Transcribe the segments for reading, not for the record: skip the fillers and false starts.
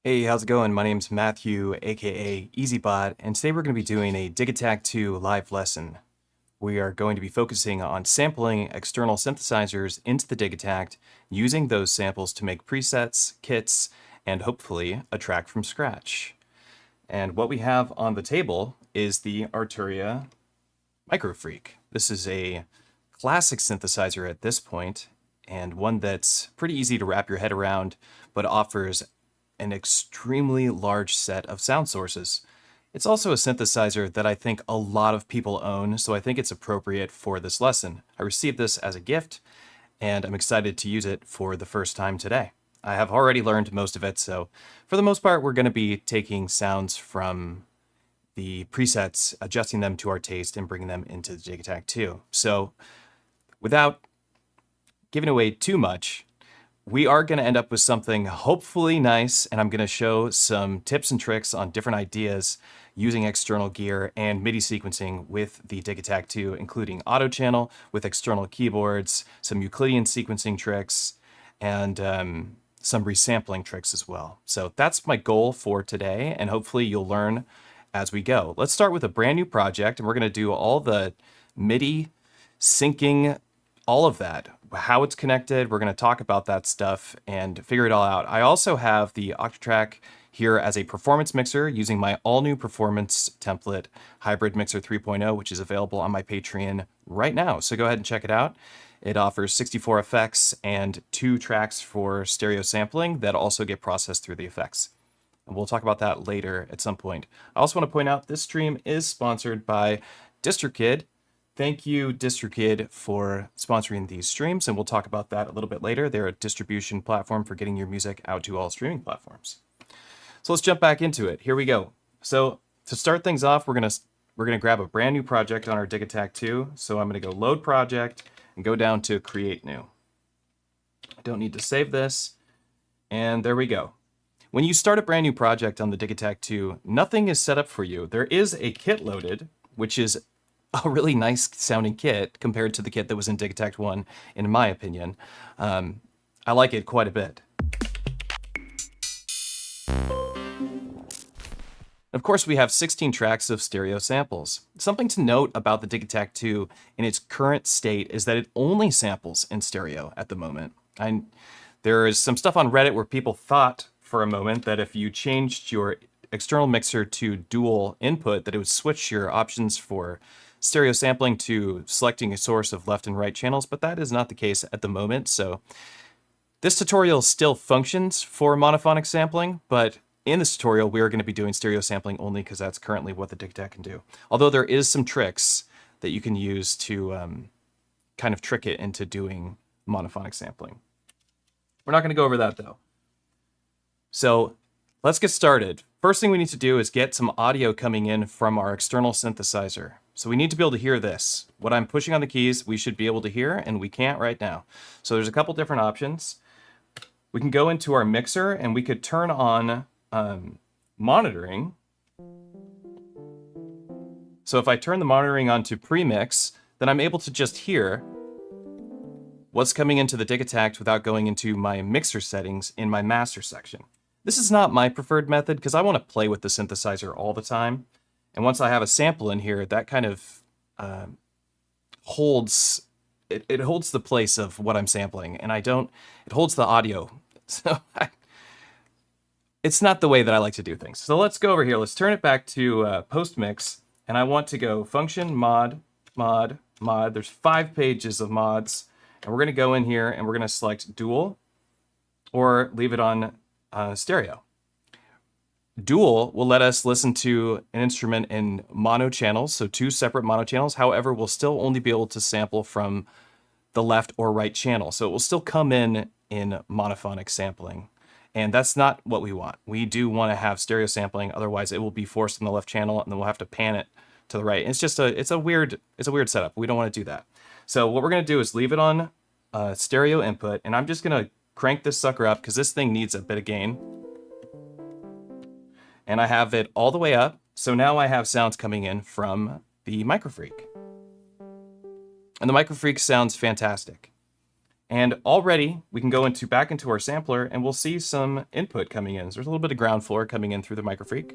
Hey, how's it going? My name's Matthew, aka EZBOT, and today we're going to be doing a Digitakt 2 live lesson. We are going to be focusing on sampling external synthesizers into the Digitakt, using those samples to make presets, kits, and hopefully a track from scratch. And what we have on the table is the Arturia Microfreak. This is a classic synthesizer at this point, and one that's pretty easy to wrap your head around, but offers an extremely large set of sound sources. It's also a synthesizer that I think a lot of people own, so I think it's appropriate for this lesson. I received this as a gift, and I'm excited to use it for the first time today. I have already learned most of it, so for the most part, we're going to be taking sounds from the presets, adjusting them to our taste, and bringing them into the Digitakt 2. So without giving away too much, we are going to end up with something hopefully nice, and I'm going to show some tips and tricks on different ideas using external gear and MIDI sequencing with the Digitakt 2, including auto channel with external keyboards, some Euclidean sequencing tricks, and some resampling tricks as well. So that's my goal for today, and hopefully you'll learn as we go. Let's start with a brand new project, and we're going to do all the MIDI syncing, all of that, how it's connected. We're going to talk about that stuff and figure it all out. I also have the Octatrack here as a performance mixer using my all new performance template, Hybrid Mixer 3.0, which is available on my Patreon right now. So go ahead and check it out. It offers 64 effects and 2 tracks for stereo sampling that also get processed through the effects. And we'll talk about that later at some point. I also want to point out this stream is sponsored by DistroKid. Thank you, DistroKid, for sponsoring these streams, and we'll talk about that a little bit later. They're a distribution platform for getting your music out to all streaming platforms. So let's jump back into it. Here we go. So to start things off, we're gonna grab a brand new project on our Digitakt 2. So I'm gonna go Load Project and go down to Create New. I don't need to save this, and there we go. When you start a brand new project on the Digitakt 2, nothing is set up for you. There is a kit loaded, which is a really nice sounding kit compared to the kit that was in Digitakt 1, in my opinion. I like it quite a bit. Of course, we have 16 tracks of stereo samples. Something to note about the Digitakt 2 in its current state is that it only samples in stereo at the moment. There is some stuff on Reddit where people thought for a moment that if you changed your external mixer to dual input, that it would switch your options for stereo sampling to selecting a source of left and right channels, but that is not the case at the moment. So this tutorial still functions for monophonic sampling, but in this tutorial, we are going to be doing stereo sampling only because that's currently what the Digitakt can do. Although there is some tricks that you can use to kind of trick it into doing monophonic sampling. We're not going to go over that though. So let's get started. First thing we need to do is get some audio coming in from our external synthesizer. So we need to be able to hear this. What I'm pushing on the keys, we should be able to hear, and we can't right now. So there's a couple different options. We can go into our mixer, and we could turn on monitoring. So if I turn the monitoring on to premix, then I'm able to just hear what's coming into the Digitakt without going into my mixer settings in my master section. This is not my preferred method because I want to play with the synthesizer all the time. And once I have a sample in here, that kind of holds the place of what I'm sampling, and it holds the audio. So it's not the way that I like to do things. So let's go over here. Let's turn it back to post mix, and I want to go function mod. There's 5 pages of mods, and we're going to go in here and we're going to select dual or leave it on stereo. Dual will let us listen to an instrument in mono channels, so 2 separate mono channels. However, we'll still only be able to sample from the left or right channel. So it will still come in monophonic sampling. And that's not what we want. We do want to have stereo sampling, otherwise it will be forced in the left channel and then we'll have to pan it to the right. And it's a weird setup. We don't want to do that. So what we're going to do is leave it on stereo input, and I'm just going to crank this sucker up because this thing needs a bit of gain. And I have it all the way up. So now I have sounds coming in from the Microfreak. And the Microfreak sounds fantastic. And already we can go back into our sampler and we'll see some input coming in. So there's a little bit of ground floor coming in through the Microfreak.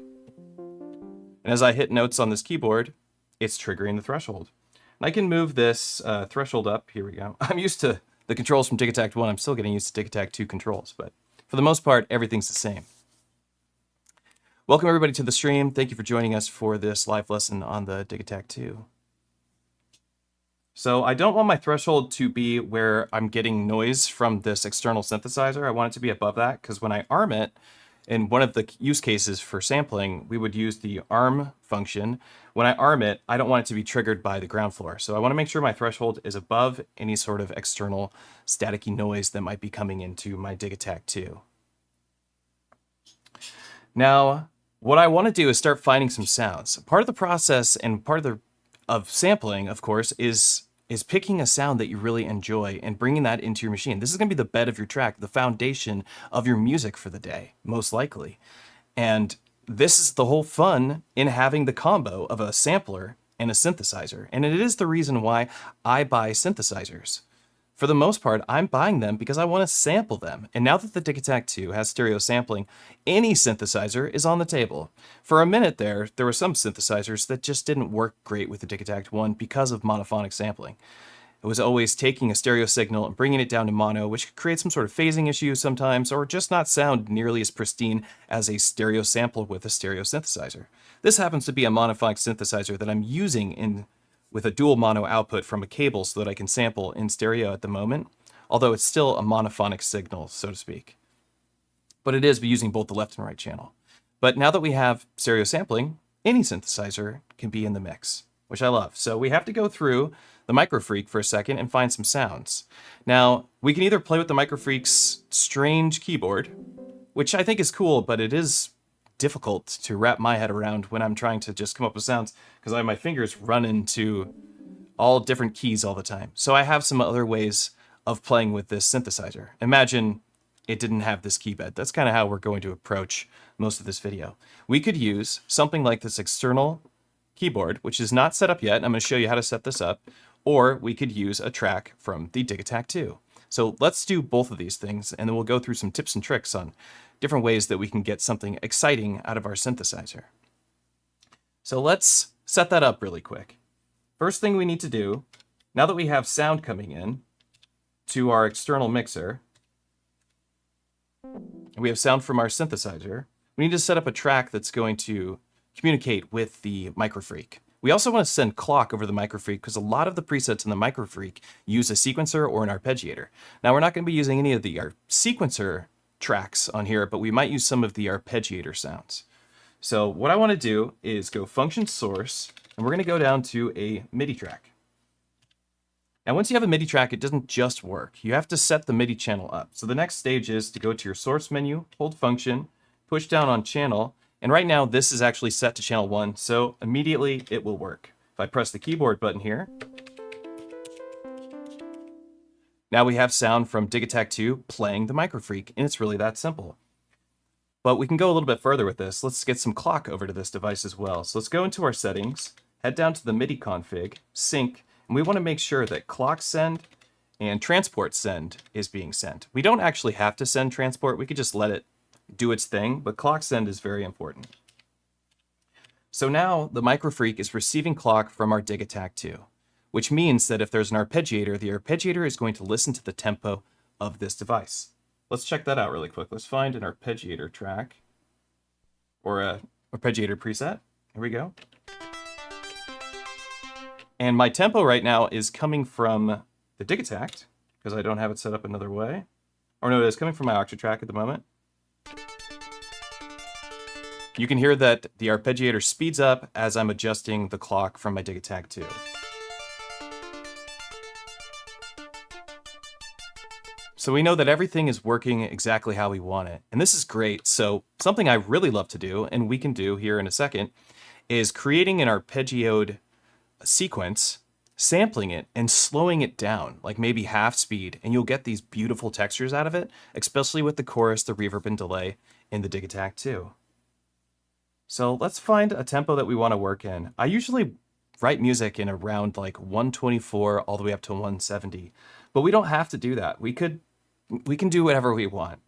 And as I hit notes on this keyboard, it's triggering the threshold. And I can move this threshold up. Here we go. I'm used to the controls from Digitakt 1. I'm still getting used to Digitakt 2 controls, but for the most part, everything's the same. Welcome everybody to the stream. Thank you for joining us for this live lesson on the Digitakt 2. So I don't want my threshold to be where I'm getting noise from this external synthesizer. I want it to be above that because when I arm it, in one of the use cases for sampling, we would use the arm function. When I arm it, I don't want it to be triggered by the ground floor. So I want to make sure my threshold is above any sort of external staticky noise that might be coming into my Digitakt 2. Now, what I want to do is start finding some sounds. Part of the process and part of sampling, of course, is picking a sound that you really enjoy and bringing that into your machine. This is going to be the bed of your track, the foundation of your music for the day, most likely. And this is the whole fun in having the combo of a sampler and a synthesizer. And it is the reason why I buy synthesizers. For the most part, I'm buying them because I want to sample them. And now that the Digitakt 2 has stereo sampling, any synthesizer is on the table. For a minute there were some synthesizers that just didn't work great with the Digitakt 1 because of monophonic sampling. It was always taking a stereo signal and bringing it down to mono, which could create some sort of phasing issue sometimes, or just not sound nearly as pristine as a stereo sample with a stereo synthesizer. This happens to be a monophonic synthesizer that I'm using with a dual mono output from a cable so that I can sample in stereo at the moment, although it's still a monophonic signal, so to speak. But it is using both the left and right channel. But now that we have stereo sampling, any synthesizer can be in the mix, which I love. So we have to go through the Microfreak for a second and find some sounds. Now, we can either play with the Microfreak's strange keyboard, which I think is cool, but it is difficult to wrap my head around when I'm trying to just come up with sounds because I have my fingers run into all different keys all the time. So I have some other ways of playing with this synthesizer. Imagine it didn't have this key bed. That's kind of how we're going to approach most of this video. We could use something like this external keyboard, which is not set up yet. I'm going to show you how to set this up, or we could use a track from the Digitakt 2. So let's do both of these things, and then we'll go through some tips and tricks on different ways that we can get something exciting out of our synthesizer. So let's set that up really quick. First thing we need to do, now that we have sound coming in to our external mixer, and we have sound from our synthesizer, we need to set up a track that's going to communicate with the Microfreak. We also want to send clock over the Microfreak because a lot of the presets in the Microfreak use a sequencer or an arpeggiator. Now we're not going to be using any of the sequencer tracks on here, but we might use some of the arpeggiator sounds. So what I want to do is go function source, and we're going to go down to a MIDI track. Now once you have a MIDI track, it doesn't just work. You have to set the MIDI channel up. So the next stage is to go to your source menu, hold function, push down on channel, and right now this is actually set to channel 1, so immediately it will work. If I press the keyboard button here, now we have sound from Digitakt 2 playing the Microfreak, and it's really that simple. But we can go a little bit further with this. Let's get some clock over to this device as well. So let's go into our settings, head down to the MIDI config, sync, and we want to make sure that clock send and transport send is being sent. We don't actually have to send transport. We could just let it do its thing, but clock send is very important. So now the Microfreak is receiving clock from our Digitakt 2. Which means that if there's an arpeggiator, the arpeggiator is going to listen to the tempo of this device. Let's check that out really quick. Let's find an arpeggiator track or a arpeggiator preset. Here we go. And my tempo right now is coming from the Digitakt because I don't have it set up another way. Or no, it is coming from my Octatrack at the moment. You can hear that the arpeggiator speeds up as I'm adjusting the clock from my Digitakt 2. So we know that everything is working exactly how we want it. And this is great. So something I really love to do, and we can do here in a second, is creating an arpeggioed sequence, sampling it, and slowing it down, like maybe half speed, and you'll get these beautiful textures out of it, especially with the chorus, the reverb, and delay in the Digitakt 2. So let's find a tempo that we want to work in. I usually write music in around like 124 all the way up to 170. But we don't have to do that. We can do whatever we want.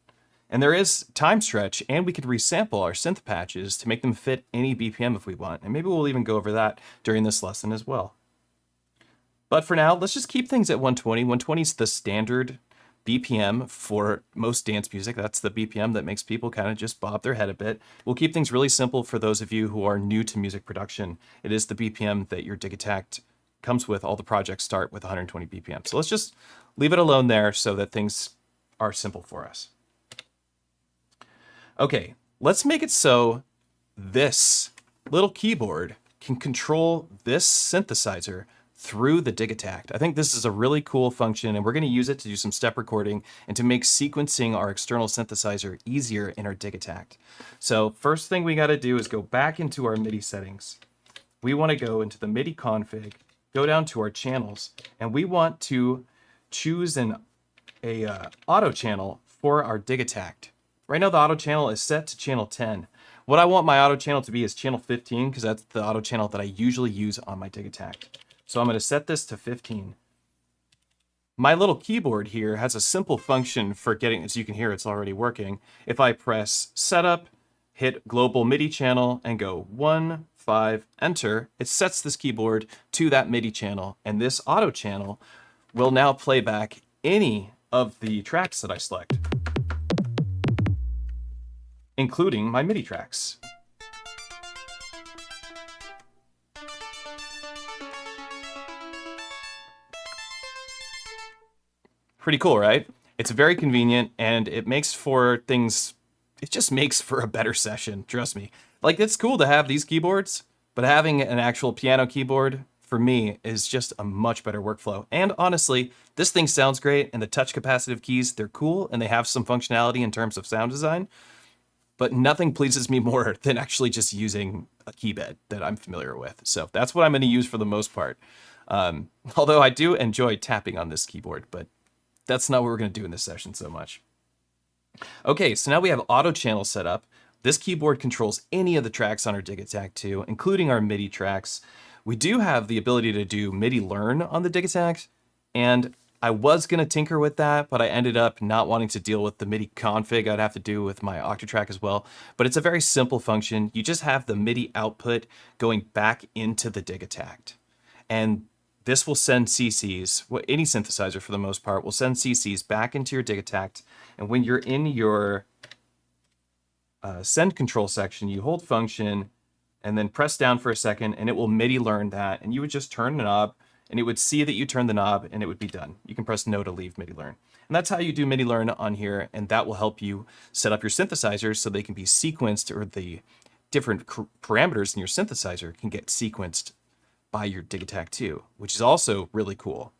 And there is time stretch, and we could resample our synth patches to make them fit any BPM if we want. And maybe we'll even go over that during this lesson as well. But for now, let's just keep things at 120. 120 is the standard BPM for most dance music. That's the BPM that makes people kind of just bob their head a bit. We'll keep things really simple for those of you who are new to music production. It is the BPM that your Digitakt comes with. All the projects start with 120 BPM. So let's just leave it alone there so that things are simple for us. Okay, let's make it so this little keyboard can control this synthesizer through the Digitakt. I think this is a really cool function, and we're going to use it to do some step recording and to make sequencing our external synthesizer easier in our Digitakt. So first thing we got to do is go back into our MIDI settings. We want to go into the MIDI config, go down to our channels, and we want to choose an auto channel for our Digitakt. Right now the auto channel is set to channel 10. What I want my auto channel to be is channel 15, because that's the auto channel that I usually use on my Digitakt. So I'm going to set this to 15. My little keyboard here has a simple function for getting, as you can hear, it's already working. If I press setup, hit global MIDI channel, and go 1, 5, enter, it sets this keyboard to that MIDI channel, and this auto channel will now play back any of the tracks that I select, including my MIDI tracks. Pretty cool, right? It's very convenient, and it makes for things, it just makes for a better session, trust me. Like, it's cool to have these keyboards, but having an actual piano keyboard, for me, is just a much better workflow. And honestly, this thing sounds great, and the touch capacitive keys, they're cool, and they have some functionality in terms of sound design, but nothing pleases me more than actually just using a keybed that I'm familiar with. So that's what I'm going to use for the most part. Although I do enjoy tapping on this keyboard, but that's not what we're going to do in this session so much. Okay, so now we have auto channel set up. This keyboard controls any of the tracks on our Digitakt 2, including our MIDI tracks. We do have the ability to do MIDI learn on the Digitakt, and I was going to tinker with that, but I ended up not wanting to deal with the MIDI config I'd have to do with my Octatrack as well. But it's a very simple function. You just have the MIDI output going back into the Digitakt. And this will send CCs, any synthesizer for the most part, will send CCs back into your Digitakt. And when you're in your send control section, you hold function and then press down for a second, and it will MIDI learn that. And you would just turn the knob, and it would see that you turned the knob, and it would be done. You can press no to leave MIDI learn. And that's how you do MIDI learn on here, and that will help you set up your synthesizers so they can be sequenced, or the different parameters in your synthesizer can get sequenced by your Digitakt 2, which is also really cool.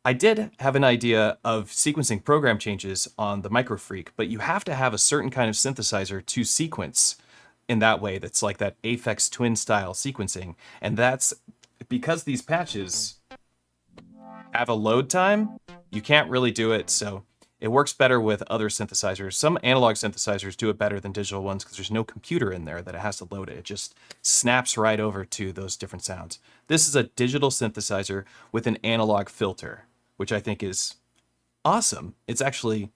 I did have an idea of sequencing program changes on the Microfreak, but you have to have a certain kind of synthesizer to sequence in that way. That's like that Aphex Twin style sequencing. And that's because these patches have a load time, you can't really do it. So it works better with other synthesizers. Some analog synthesizers do it better than digital ones because there's no computer in there that it has to load it. It just snaps right over to those different sounds. This is a digital synthesizer with an analog filter, which I think is awesome. It's actually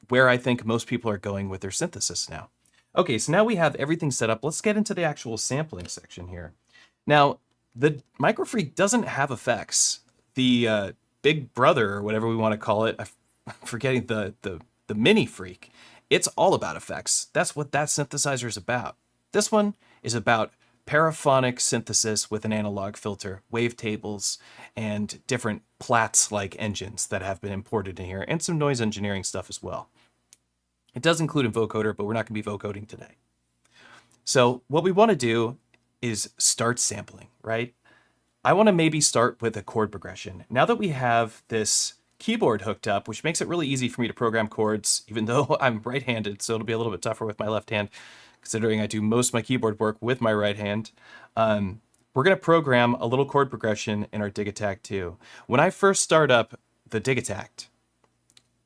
where I think most people are going with their synthesis now. Okay, so now we have everything set up. Let's get into the actual sampling section here. Now, the Microfreak doesn't have effects. The big brother, or whatever we want to call it, I'm forgetting the mini freak, it's all about effects. That's what that synthesizer is about. This one is about paraphonic synthesis with an analog filter, wavetables, and different Platts-like engines that have been imported in here, and some noise engineering stuff as well. It does include a vocoder, but we're not going to be vocoding today. So what we want to do is start sampling, right? I want to maybe start with a chord progression. Now that we have this keyboard hooked up, which makes it really easy for me to program chords, even though I'm right-handed, so it'll be a little bit tougher with my left hand, considering I do most of my keyboard work with my right hand. We're going to program a little chord progression in our Digitakt 2. When I first start up the Digitakt,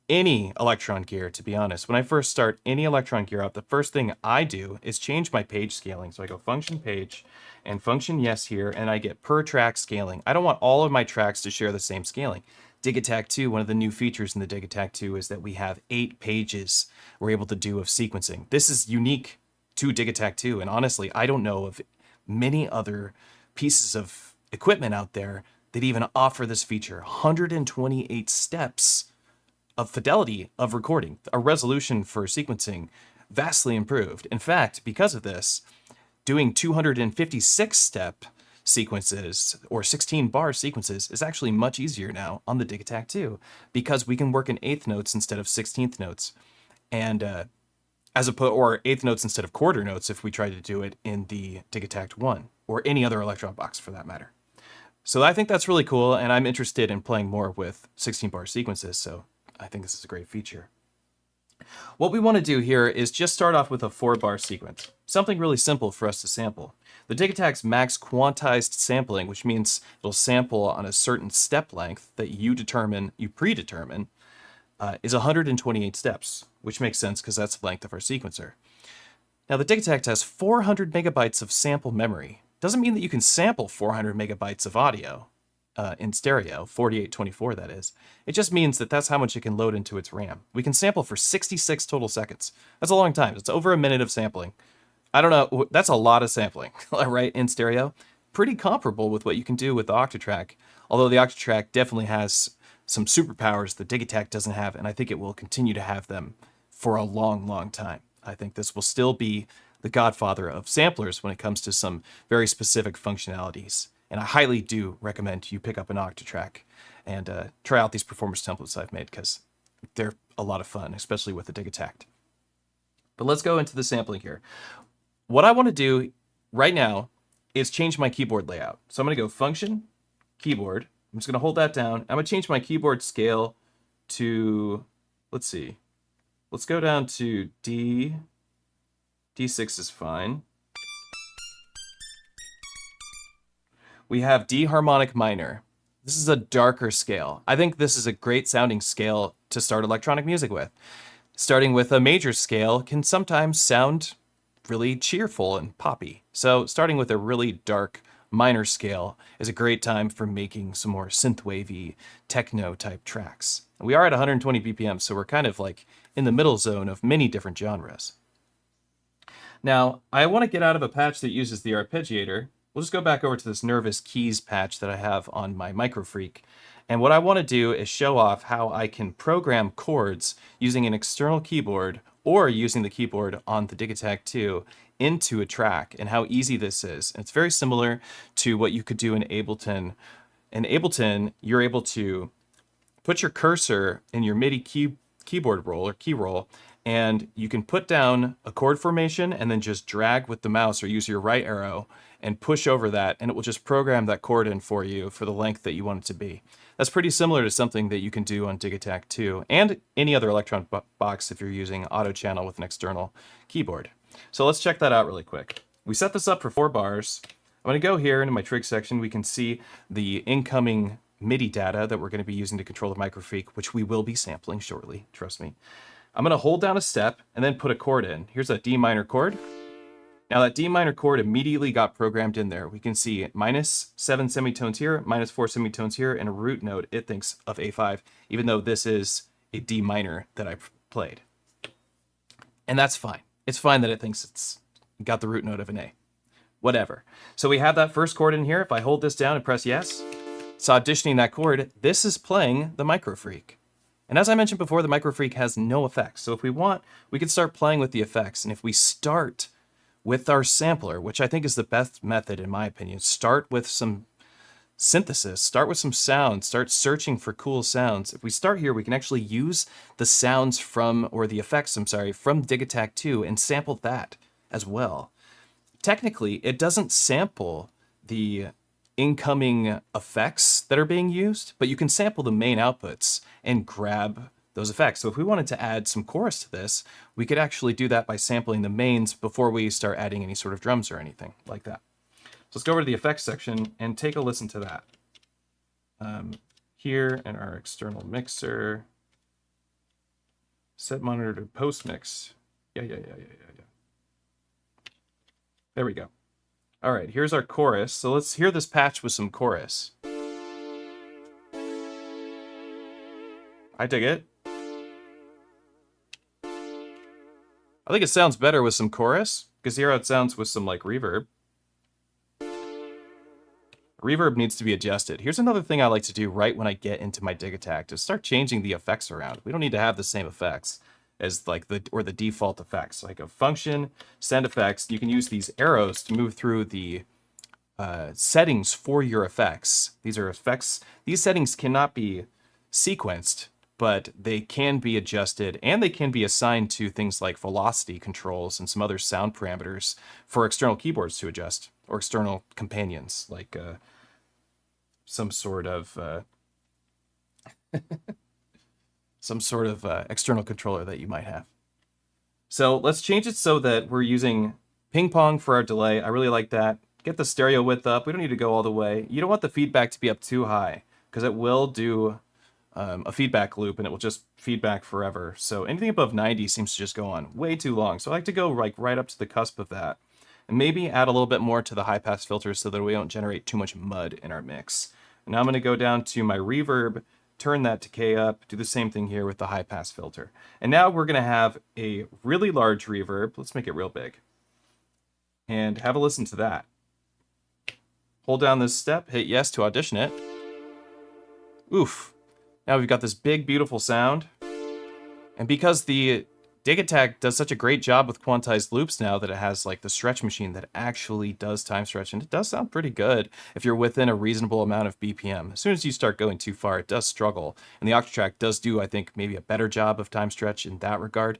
any Electron gear, to be honest, when I first start any Electron gear up, the first thing I do is change my page scaling. So I go function page and function yes here, and I get per track scaling. I don't want all of my tracks to share the same scaling. Digitakt 2, one of the new features in the Digitakt 2 is that we have 8 pages we're able to do of sequencing. This is unique to Digitakt 2, and honestly, I don't know of many other pieces of equipment out there that even offer this feature. 128 steps of fidelity of recording, a resolution for sequencing vastly improved. In fact, because of this, doing 256 step sequences or 16 bar sequences is actually much easier now on the Digitakt 2 because we can work in eighth notes instead of 16th notes, and or eighth notes instead of quarter notes if we try to do it in the Digitakt 1 or any other Electron box for that matter. So I think that's really cool, and I'm interested in playing more with 16 bar sequences, so I think this is a great feature. What we want to do here is just start off with a 4-bar sequence, something really simple for us to sample. The Digitakt's max quantized sampling, which means it'll sample on a certain step length that you predetermine, is 128 steps, which makes sense because that's the length of our sequencer. Now, the Digitakt has 400 megabytes of sample memory. Doesn't mean that you can sample 400 megabytes of audio in stereo, 4824 that is. It just means that that's how much it can load into its RAM. We can sample for 66 total seconds. That's a long time. It's over a minute of sampling. I don't know, that's a lot of sampling, right, in stereo. Pretty comparable with what you can do with the Octatrack, although the Octatrack definitely has some superpowers the Digitakt doesn't have, and I think it will continue to have them for a long, long time. I think this will still be the godfather of samplers when it comes to some very specific functionalities. And I highly do recommend you pick up an Octatrack and try out these performance templates I've made because they're a lot of fun, especially with the Digitakt. But let's go into the sampling here. What I want to do right now is change my keyboard layout. So I'm going to go Function, Keyboard. I'm just going to hold that down. I'm going to change my keyboard scale to, let's see, let's go down to D. D6 is fine. We have D harmonic minor. This is a darker scale. I think this is a great sounding scale to start electronic music with. Starting with a major scale can sometimes sound really cheerful and poppy. So starting with a really dark minor scale is a great time for making some more synthwavy techno type tracks. We are at 120 BPM, so we're kind of like in the middle zone of many different genres. Now, I want to get out of a patch that uses the arpeggiator. We'll just go back over to this Nervous Keys patch that I have on my Microfreak. And what I want to do is show off how I can program chords using an external keyboard or using the keyboard on the Digitakt 2 into a track and how easy this is. And it's very similar to what you could do in Ableton. In Ableton, you're able to put your cursor in your MIDI keyboard roll or key roll, and you can put down a chord formation and then just drag with the mouse or use your right arrow and push over that, and it will just program that chord in for you for the length that you want it to be. That's pretty similar to something that you can do on Digitakt 2 and any other Electron box if you're using auto channel with an external keyboard. So let's check that out really quick. We set this up for 4 bars. I'm going to go here into my trig section. We can see the incoming MIDI data that we're going to be using to control the Microfreak, which we will be sampling shortly, trust me. I'm going to hold down a step and then put a chord in. Here's a D minor chord. Now that D minor chord immediately got programmed in there. We can see -7 semitones here, -4 semitones here, and a root note it thinks of A5, even though this is a D minor that I played. And that's fine. It's fine that it thinks it's got the root note of an A. Whatever. So we have that first chord in here. If I hold this down and press yes, it's auditioning that chord. This is playing the Microfreak. And as I mentioned before, the Microfreak has no effects. So if we want, we can start playing with the effects. And if we start with our sampler, which I think is the best method in my opinion, start with some synthesis, start with some sounds, start searching for cool sounds. If we start here, we can actually use the sounds from, or the effects, I'm sorry, from Digitakt 2 and sample that as well. Technically, it doesn't sample the incoming effects that are being used, but you can sample the main outputs and grab those effects. So if we wanted to add some chorus to this, we could actually do that by sampling the mains before we start adding any sort of drums or anything like that. So let's go over to the effects section and take a listen to that. Here in our external mixer, set monitor to post mix. Yeah. There we go. All right, here's our chorus. So let's hear this patch with some chorus. I dig it. I think it sounds better with some chorus, because here it sounds with some like reverb. Reverb needs to be adjusted. Here's another thing I like to do right when I get into my Digitakt is start changing the effects around. We don't need to have the same effects as like the default effects. Like a function, send effects, you can use these arrows to move through the settings for your effects. These are effects. These settings cannot be sequenced, but they can be adjusted and they can be assigned to things like velocity controls and some other sound parameters for external keyboards to adjust, or external companions like some sort of external controller that you might have. So let's change it so that we're using ping pong for our delay. I really like that. Get the stereo width up. We don't need to go all the way. You don't want the feedback to be up too high because it will do a feedback loop and it will just feedback forever. So anything above 90 seems to just go on way too long. So I like to go like right up to the cusp of that. And maybe add a little bit more to the high pass filter so that we don't generate too much mud in our mix. And now I'm going to go down to my reverb, turn that decay up, do the same thing here with the high pass filter. And now we're going to have a really large reverb. Let's make it real big. And have a listen to that. Hold down this step, hit yes to audition it. Oof. Now we've got this big, beautiful sound. And because the Digitakt does such a great job with quantized loops now that it has like the stretch machine that actually does time stretch, and it does sound pretty good if you're within a reasonable amount of BPM. As soon as you start going too far, it does struggle. And the Octatrack does do, I think, maybe a better job of time stretch in that regard.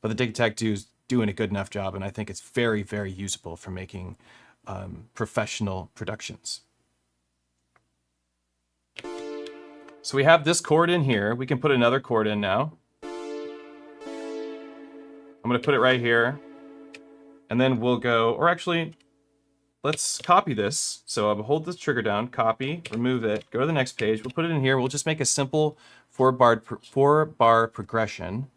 But the Digitakt is doing a good enough job, and I think it's very, very usable for making professional productions. So we have this chord in here. We can put another chord in now. I'm going to put it right here. And then we'll go, or actually, let's copy this. So I'll hold this trigger down, copy, remove it, go to the next page. We'll put it in here. We'll just make a simple four bar progression.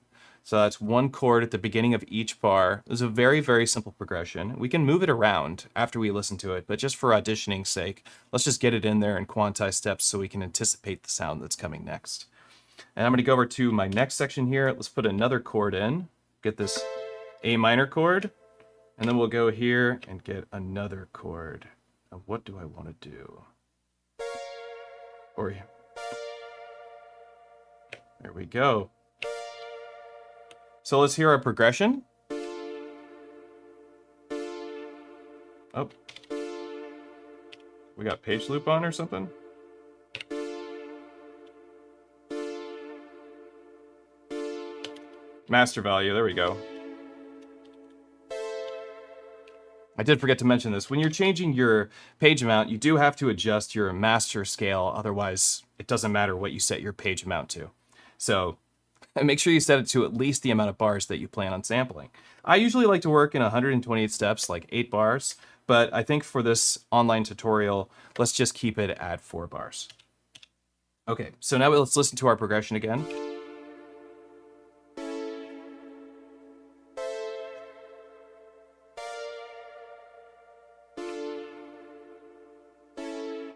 So that's one chord at the beginning of each bar. It's a very, very simple progression. We can move it around after we listen to it, but just for auditioning's sake, let's just get it in there in quantized steps so we can anticipate the sound that's coming next. And I'm going to go over to my next section here. Let's put another chord in, get this A minor chord, and then we'll go here and get another chord. Now, what do I want to do? Or there we go. So let's hear our progression. Oh, we got page loop on or something? Master value, there we go. I did forget to mention this. When you're changing your page amount, you do have to adjust your master scale. Otherwise, it doesn't matter what you set your page amount to. So and make sure you set it to at least the amount of bars that you plan on sampling. I usually like to work in 128 steps, like 8 bars, but I think for this online tutorial, let's just keep it at 4 bars. Okay, so now let's listen to our progression again.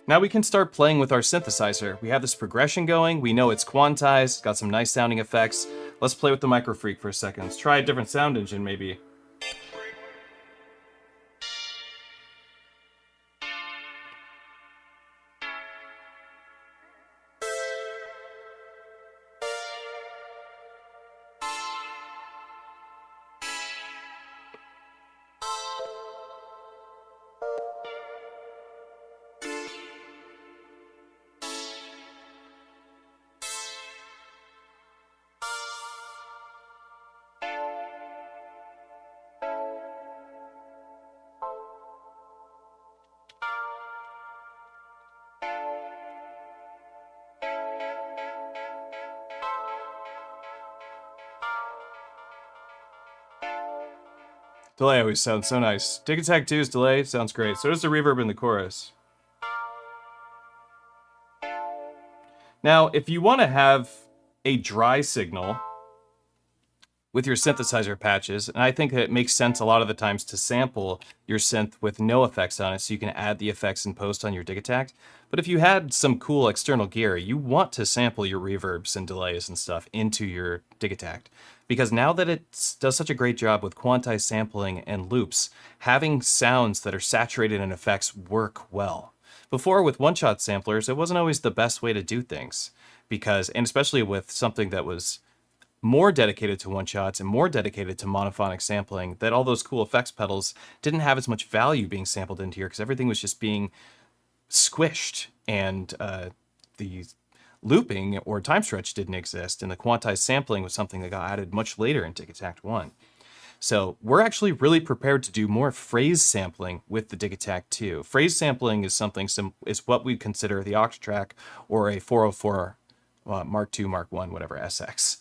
Now we can start playing with our synthesizer. We have this progression going, we know it's quantized, got some nice sounding effects. Let's play with the Microfreak for a second. Let's try a different sound engine maybe. Delay always sounds so nice. Digitakt 2's delay sounds great. So does the reverb in the chorus. Now, if you want to have a dry signal, with your synthesizer patches. And I think that it makes sense a lot of the times to sample your synth with no effects on it so you can add the effects in post on your Digitakt. But if you had some cool external gear, you want to sample your reverbs and delays and stuff into your Digitakt. Because now that it does such a great job with quantized sampling and loops, having sounds that are saturated in effects work well. Before, with one-shot samplers, it wasn't always the best way to do things. Because, and especially with something that was more dedicated to one-shots and more dedicated to monophonic sampling, that all those cool effects pedals didn't have as much value being sampled into here because everything was just being squished, and the looping or time stretch didn't exist, and the quantized sampling was something that got added much later in Digitakt 1. So we're actually really prepared to do more phrase sampling with the Digitakt 2. Phrase sampling is something is what we consider the Octatrack or a 404 Mark II, Mark I, whatever, SX,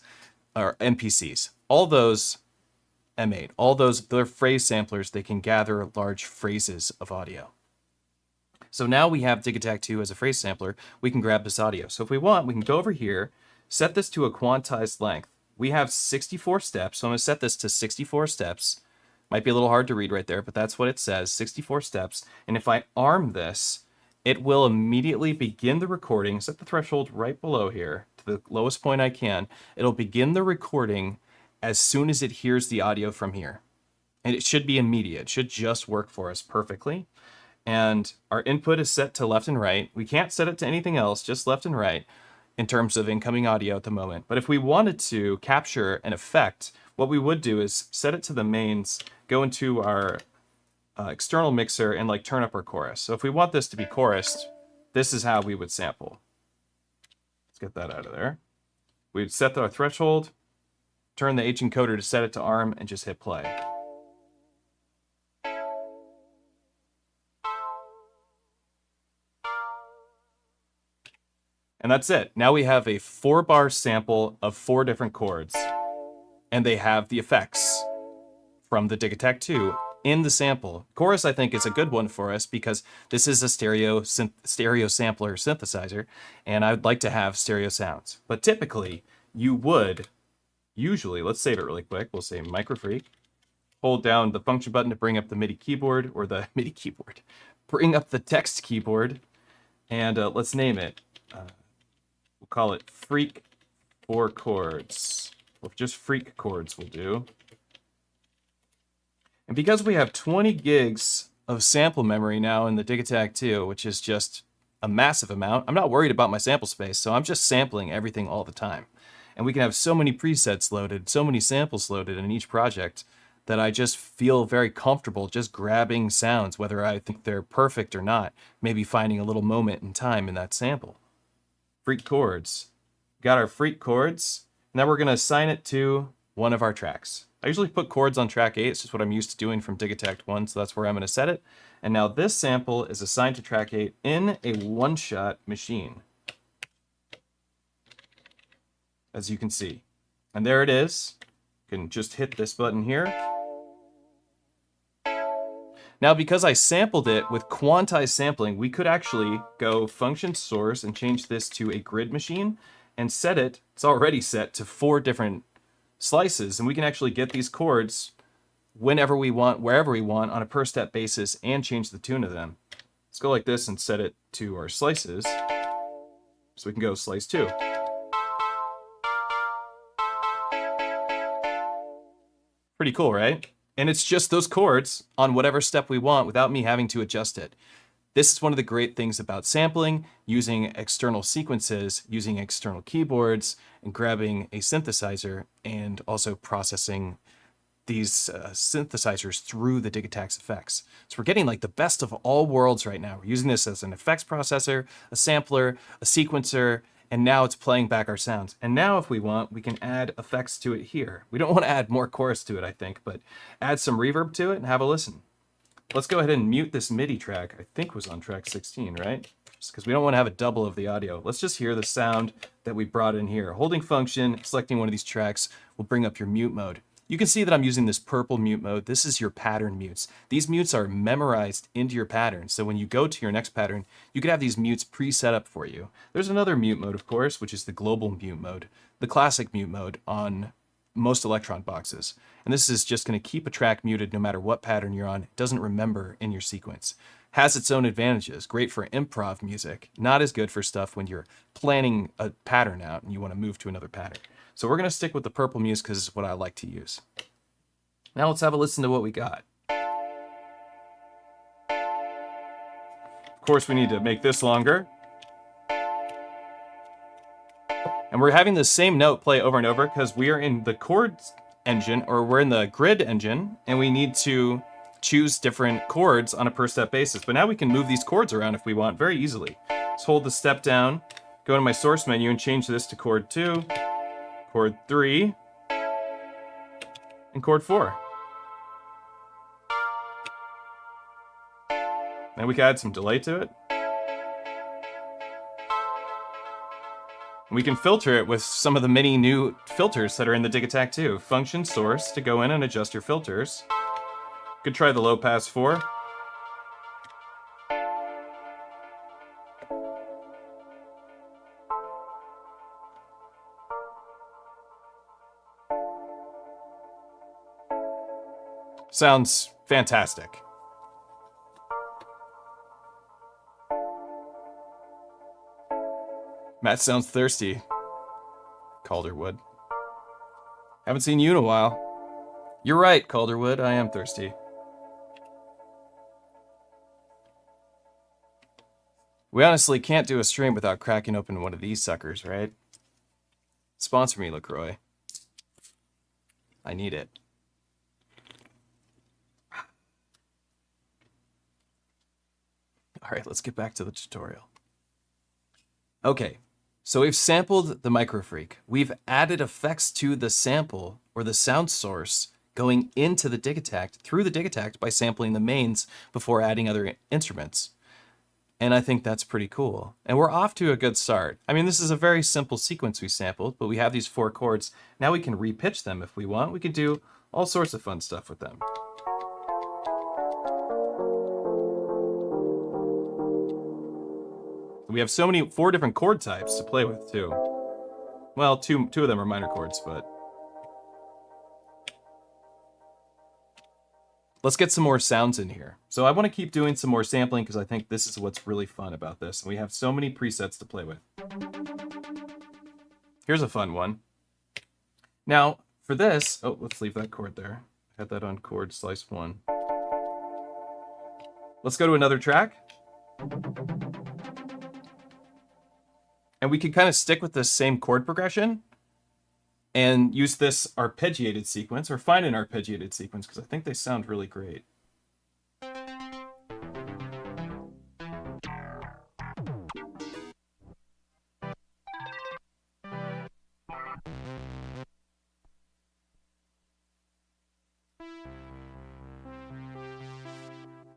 or MPCs. All those M8, all those, they're phrase samplers. They can gather large phrases of audio. So now we have Digitakt 2 as a phrase sampler. We can grab this audio. So if we want, we can go over here, set this to a quantized length. We have 64 steps, so I'm going to set this to 64 steps. Might be a little hard to read right there, but that's what it says, 64 steps. And if I arm this, it will immediately begin the recording. Set the threshold right below here to the lowest point I can. It'll begin the recording as soon as it hears the audio from here. And it should be immediate. It should just work for us perfectly. And our input is set to left and right. We can't set it to anything else, just left and right in terms of incoming audio at the moment. But if we wanted to capture an effect, what we would do is set it to the mains, go into our external mixer, and like turn up our chorus. So if we want this to be chorused, this is how we would sample. Let's get that out of there. We'd set our threshold, turn the H encoder to set it to ARM, and just hit play. And that's it. Now we have a 4-bar sample of 4 different chords. And they have the effects from the Digitakt 2 in the sample. Chorus, I think, is a good one for us because this is a stereo sampler synthesizer, and I would like to have stereo sounds. But typically, you would usually, let's save it really quick. We'll say Microfreak. Hold down the function button to bring up the MIDI keyboard, or the MIDI keyboard. Bring up the text keyboard, and let's name it. We'll call it Freak 4 Chords. Or just Freak Chords will do. And because we have 20 gigs of sample memory now in the Digitakt 2, which is just a massive amount, I'm not worried about my sample space, so I'm just sampling everything all the time. And we can have so many presets loaded, so many samples loaded in each project, that I just feel very comfortable just grabbing sounds, whether I think they're perfect or not, maybe finding a little moment in time in that sample. Freak chords. Got our freak chords. Now we're going to assign it to one of our tracks. I usually put chords on track 8. It's just what I'm used to doing from Digitakt 1, so that's where I'm going to set it. And now this sample is assigned to track 8 in a one-shot machine, as you can see. And there it is. You can just hit this button here. Now, because I sampled it with quantized sampling, we could actually go function source and change this to a grid machine and set it, it's already set to 4 different slices, and we can actually get these chords whenever we want, wherever we want, on a per step basis, and change the tune of them. Let's go like this and set it to our slices. So we can go slice 2. Pretty cool, right? And it's just those chords on whatever step we want without me having to adjust it. This is one of the great things about sampling, using external sequences, using external keyboards, and grabbing a synthesizer, and also processing these synthesizers through the Digitakt's effects. So we're getting like the best of all worlds right now. We're using this as an effects processor, a sampler, a sequencer, and now it's playing back our sounds. And now if we want, we can add effects to it here. We don't want to add more chorus to it, I think, but add some reverb to it and have a listen. Let's go ahead and mute this MIDI track. I think was on track 16, right? Just because we don't want to have a double of the audio. Let's just hear the sound that we brought in here. Holding function, selecting one of these tracks will bring up your mute mode. You can see that I'm using this purple mute mode. This is your pattern mutes. These mutes are memorized into your pattern. So when you go to your next pattern, you can have these mutes pre-set up for you. There's another mute mode, of course, which is the global mute mode, the classic mute mode on most Electron boxes. And this is just going to keep a track muted no matter what pattern you're on. It doesn't remember in your sequence. Has its own advantages. Great for improv music. Not as good for stuff when you're planning a pattern out and you want to move to another pattern. So we're going to stick with the purple muse because it's what I like to use. Now let's have a listen to what we got. Of course, we need to make this longer. And we're having the same note play over and over because we are in the chords engine, or we're in the grid engine, and we need to choose different chords on a per step basis. But now we can move these chords around if we want very easily. Let's hold the step down, go to my source menu and change this to chord 2, chord 3, and chord 4. Then we can add some delay to it. We can filter it with some of the many new filters that are in the Digitakt 2. Function source to go in and adjust your filters. Could try the low pass 4. Sounds fantastic. Matt sounds thirsty. Calderwood. Haven't seen you in a while. You're right, Calderwood, I am thirsty. We honestly can't do a stream without cracking open one of these suckers, right? Sponsor me, LaCroix. I need it. All right, let's get back to the tutorial. Okay, so we've sampled the Microfreak. We've added effects to the sample, or the sound source, going into the Digitakt, through the Digitakt by sampling the mains before adding other instruments. And I think that's pretty cool. And we're off to a good start. I mean, this is a very simple sequence we sampled, but we have these 4 chords. Now we can repitch them if we want. We can do all sorts of fun stuff with them. We have so many 4 different chord types to play with too. Well, two of them are minor chords, but let's get some more sounds in here. So I want to keep doing some more sampling because I think this is what's really fun about this. And we have so many presets to play with. Here's a fun one. Now, for this, oh, let's leave that chord there. I had that on chord slice 1. Let's go to another track. And we can kind of stick with this same chord progression and use this arpeggiated sequence, or find an arpeggiated sequence, because I think they sound really great.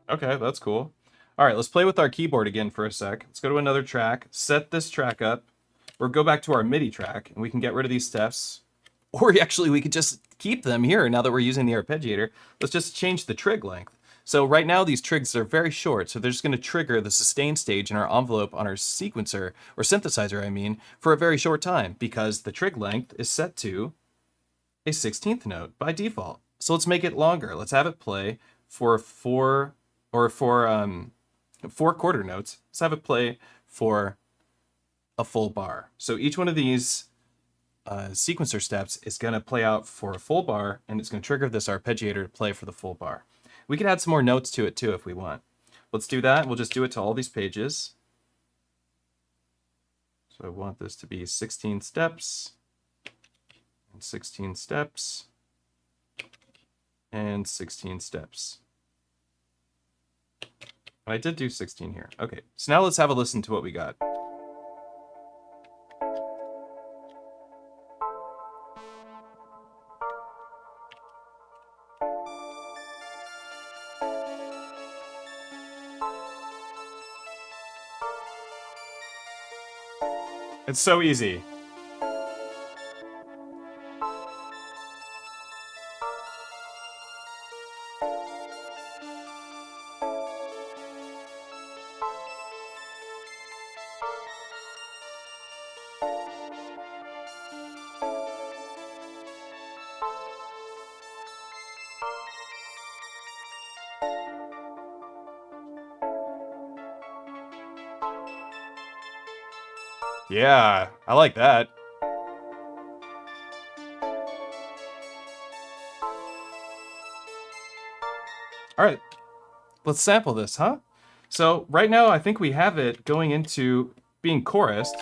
Okay, that's cool. All right, let's play with our keyboard again for a sec. Let's go to another track, set this track up, or go back to our MIDI track, and we can get rid of these steps. Or actually, we could just keep them here now that we're using the arpeggiator. Let's just change the trig length. So right now, these trigs are very short, so they're just going to trigger the sustain stage in our envelope on our sequencer, or synthesizer, I mean, for a very short time, because the trig length is set to a 16th note by default. So let's make it longer. Let's have it play for 4 quarter notes. Let's have it play for a full bar. So each one of these sequencer steps is going to play out for a full bar, and it's going to trigger this arpeggiator to play for the full bar. We can add some more notes to it too if we want. Let's do that. We'll just do it to all these pages. So I want this to be 16 steps, and 16 steps, and 16 steps. I did do 16 here. Okay, so now let's have a listen to what we got. It's so easy. Yeah, I like that. All right, let's sample this, huh? So right now, I think we have it going into being chorused.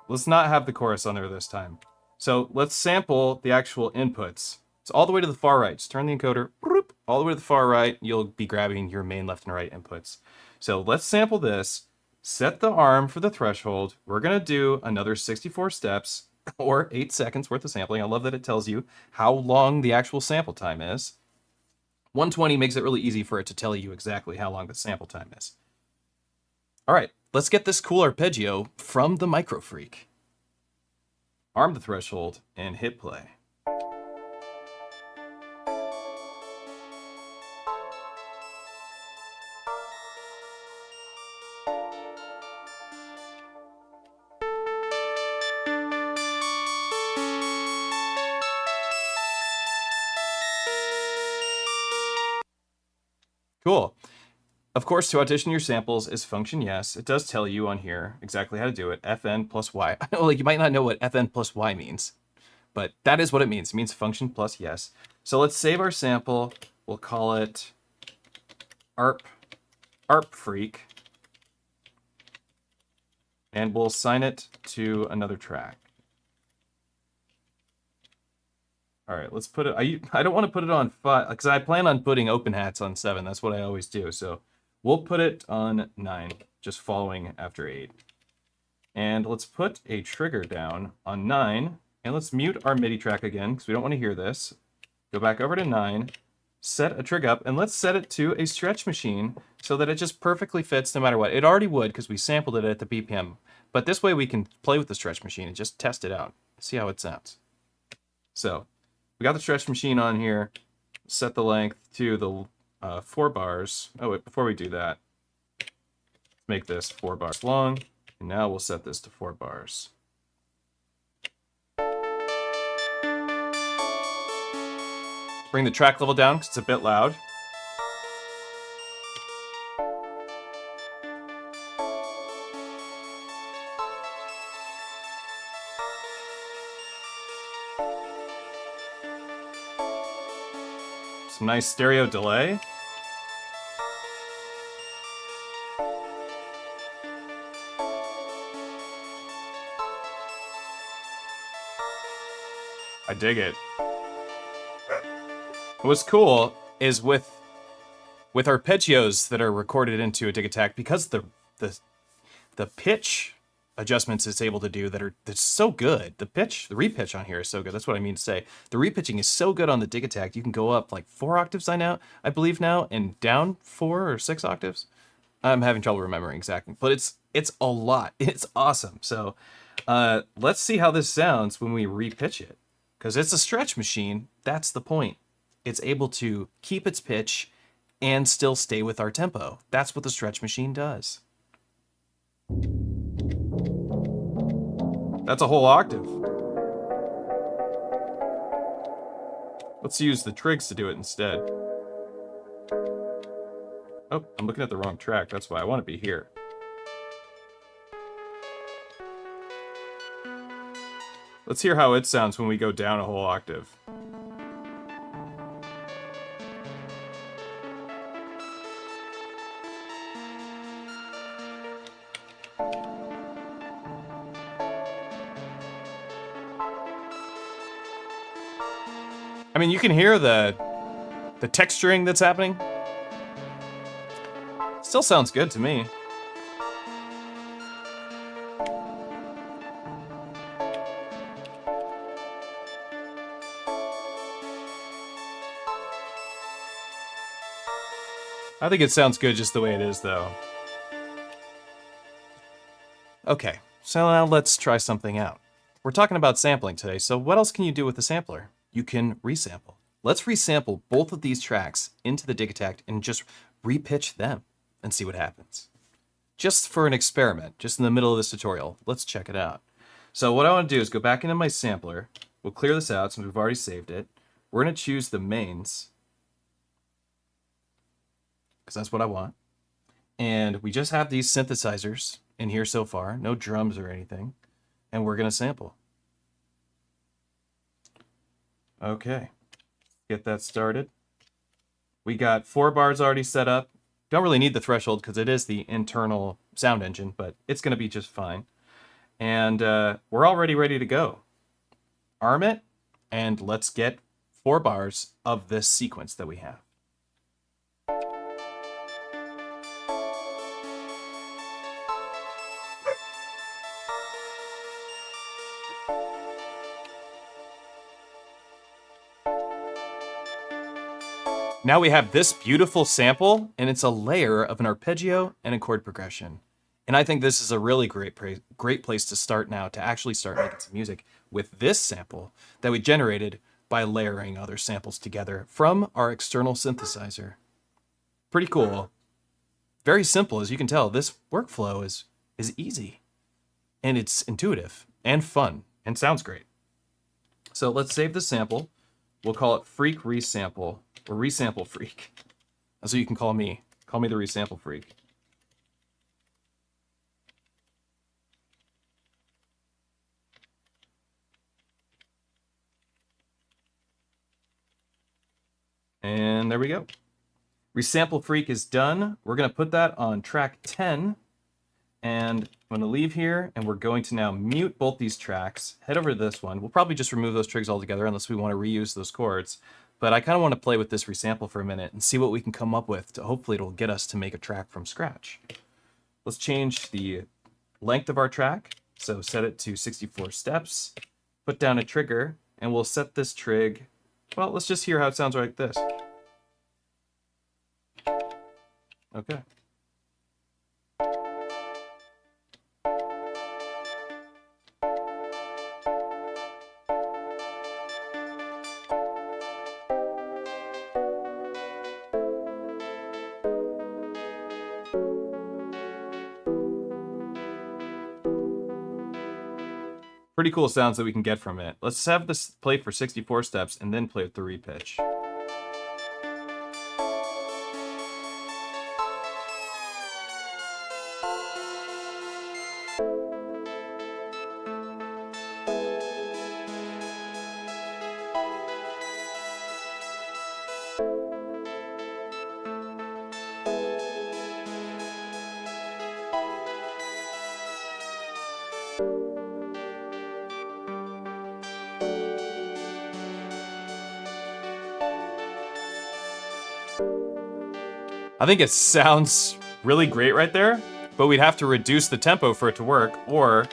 Let's not have the chorus on there this time. So let's sample the actual inputs. It's all the way to the far right. Just turn the encoder all the way to the far right. You'll be grabbing your main left and right inputs. So let's sample this. Set the arm for the threshold. We're going to do another 64 steps or 8 seconds worth of sampling. I love that it tells you how long the actual sample time is. 120 makes it really easy for it to tell you exactly how long the sample time is. All right, let's get this cool arpeggio from the Microfreak. Arm the threshold and hit play. Cool. Of course, to audition your samples is function yes. It does tell you on here exactly how to do it. Fn plus y. I know, like, you might not know what Fn plus y means, but that is what it means. It means function plus yes. So let's save our sample. We'll call it Arpfreak, and we'll assign it to another track. All right, let's put it. I don't want to put it on 5 because I plan on putting open hats on 7. That's what I always do. So we'll put it on 9, just following after 8. And let's put a trigger down on 9, and let's mute our MIDI track again because we don't want to hear this. Go back over to 9, set a trig up, and let's set it to a stretch machine so that it just perfectly fits no matter what. It already would because we sampled it at the BPM, but this way we can play with the stretch machine and just test it out, see how it sounds. So we got the stretch machine on here. Set the length to the 4 bars. Oh, wait, before we do that, let's make this 4 bars long. And now we'll set this to 4 bars. Bring the track level down because it's a bit loud. Some nice stereo delay. I dig it. What's cool is with arpeggios that are recorded into a Digitakt, because the pitch adjustments it's able to do that's so good. The repitch on here is so good. That's what I mean to say. The repitching is so good on the Digitakt. You can go up like 4 octaves I believe now, and down 4 or 6 octaves. I'm having trouble remembering exactly, but it's a lot. It's awesome. So let's see how this sounds when we repitch it, because it's a stretch machine. That's the point. It's able to keep its pitch and still stay with our tempo. That's what the stretch machine does. That's a whole octave. Let's use the trigs to do it instead. Oh, I'm looking at the wrong track. That's why I want to be here. Let's hear how it sounds when we go down a whole octave. I mean, you can hear the texturing that's happening. Still sounds good to me. I think it sounds good just the way it is, though. Okay, so now let's try something out. We're talking about sampling today, so what else can you do with the sampler? You can resample. Let's resample both of these tracks into the Digitakt and just repitch them and see what happens. Just for an experiment, just in the middle of this tutorial, let's check it out. So what I want to do is go back into my sampler. We'll clear this out since we've already saved it. We're going to choose the mains, because that's what I want. And we just have these synthesizers in here so far, no drums or anything. And we're going to sample. Okay, get that started. We got 4 bars already set up. Don't really need the threshold because it is the internal sound engine, but it's going to be just fine. And we're already ready to go. Arm it, and let's get 4 bars of this sequence that we have. Now we have this beautiful sample, and it's a layer of an arpeggio and a chord progression. And I think this is a really great place to start now, to actually start making some music with this sample that we generated by layering other samples together from our external synthesizer. Pretty cool. Very simple, as you can tell. This workflow is easy, and it's intuitive and fun and sounds great. So let's save the sample. We'll call it Freak Resample, or Resample Freak. That's what you can call me. Call me the Resample Freak. And there we go. Resample Freak is done. We're going to put that on track 10. And I'm going to leave here, and we're going to now mute both these tracks. Head over to this one. We'll probably just remove those trigs altogether unless we want to reuse those chords. But I kind of want to play with this resample for a minute and see what we can come up with. Hopefully it'll get us to make a track from scratch. Let's change the length of our track. So set it to 64 steps. Put down a trigger, and we'll set this trig. Well, let's just hear how it sounds like this. Okay. Pretty cool sounds that we can get from it. Let's have this play for 64 steps and then play with the repitch. I think it sounds really great right there, but we'd have to reduce the tempo for it to work, or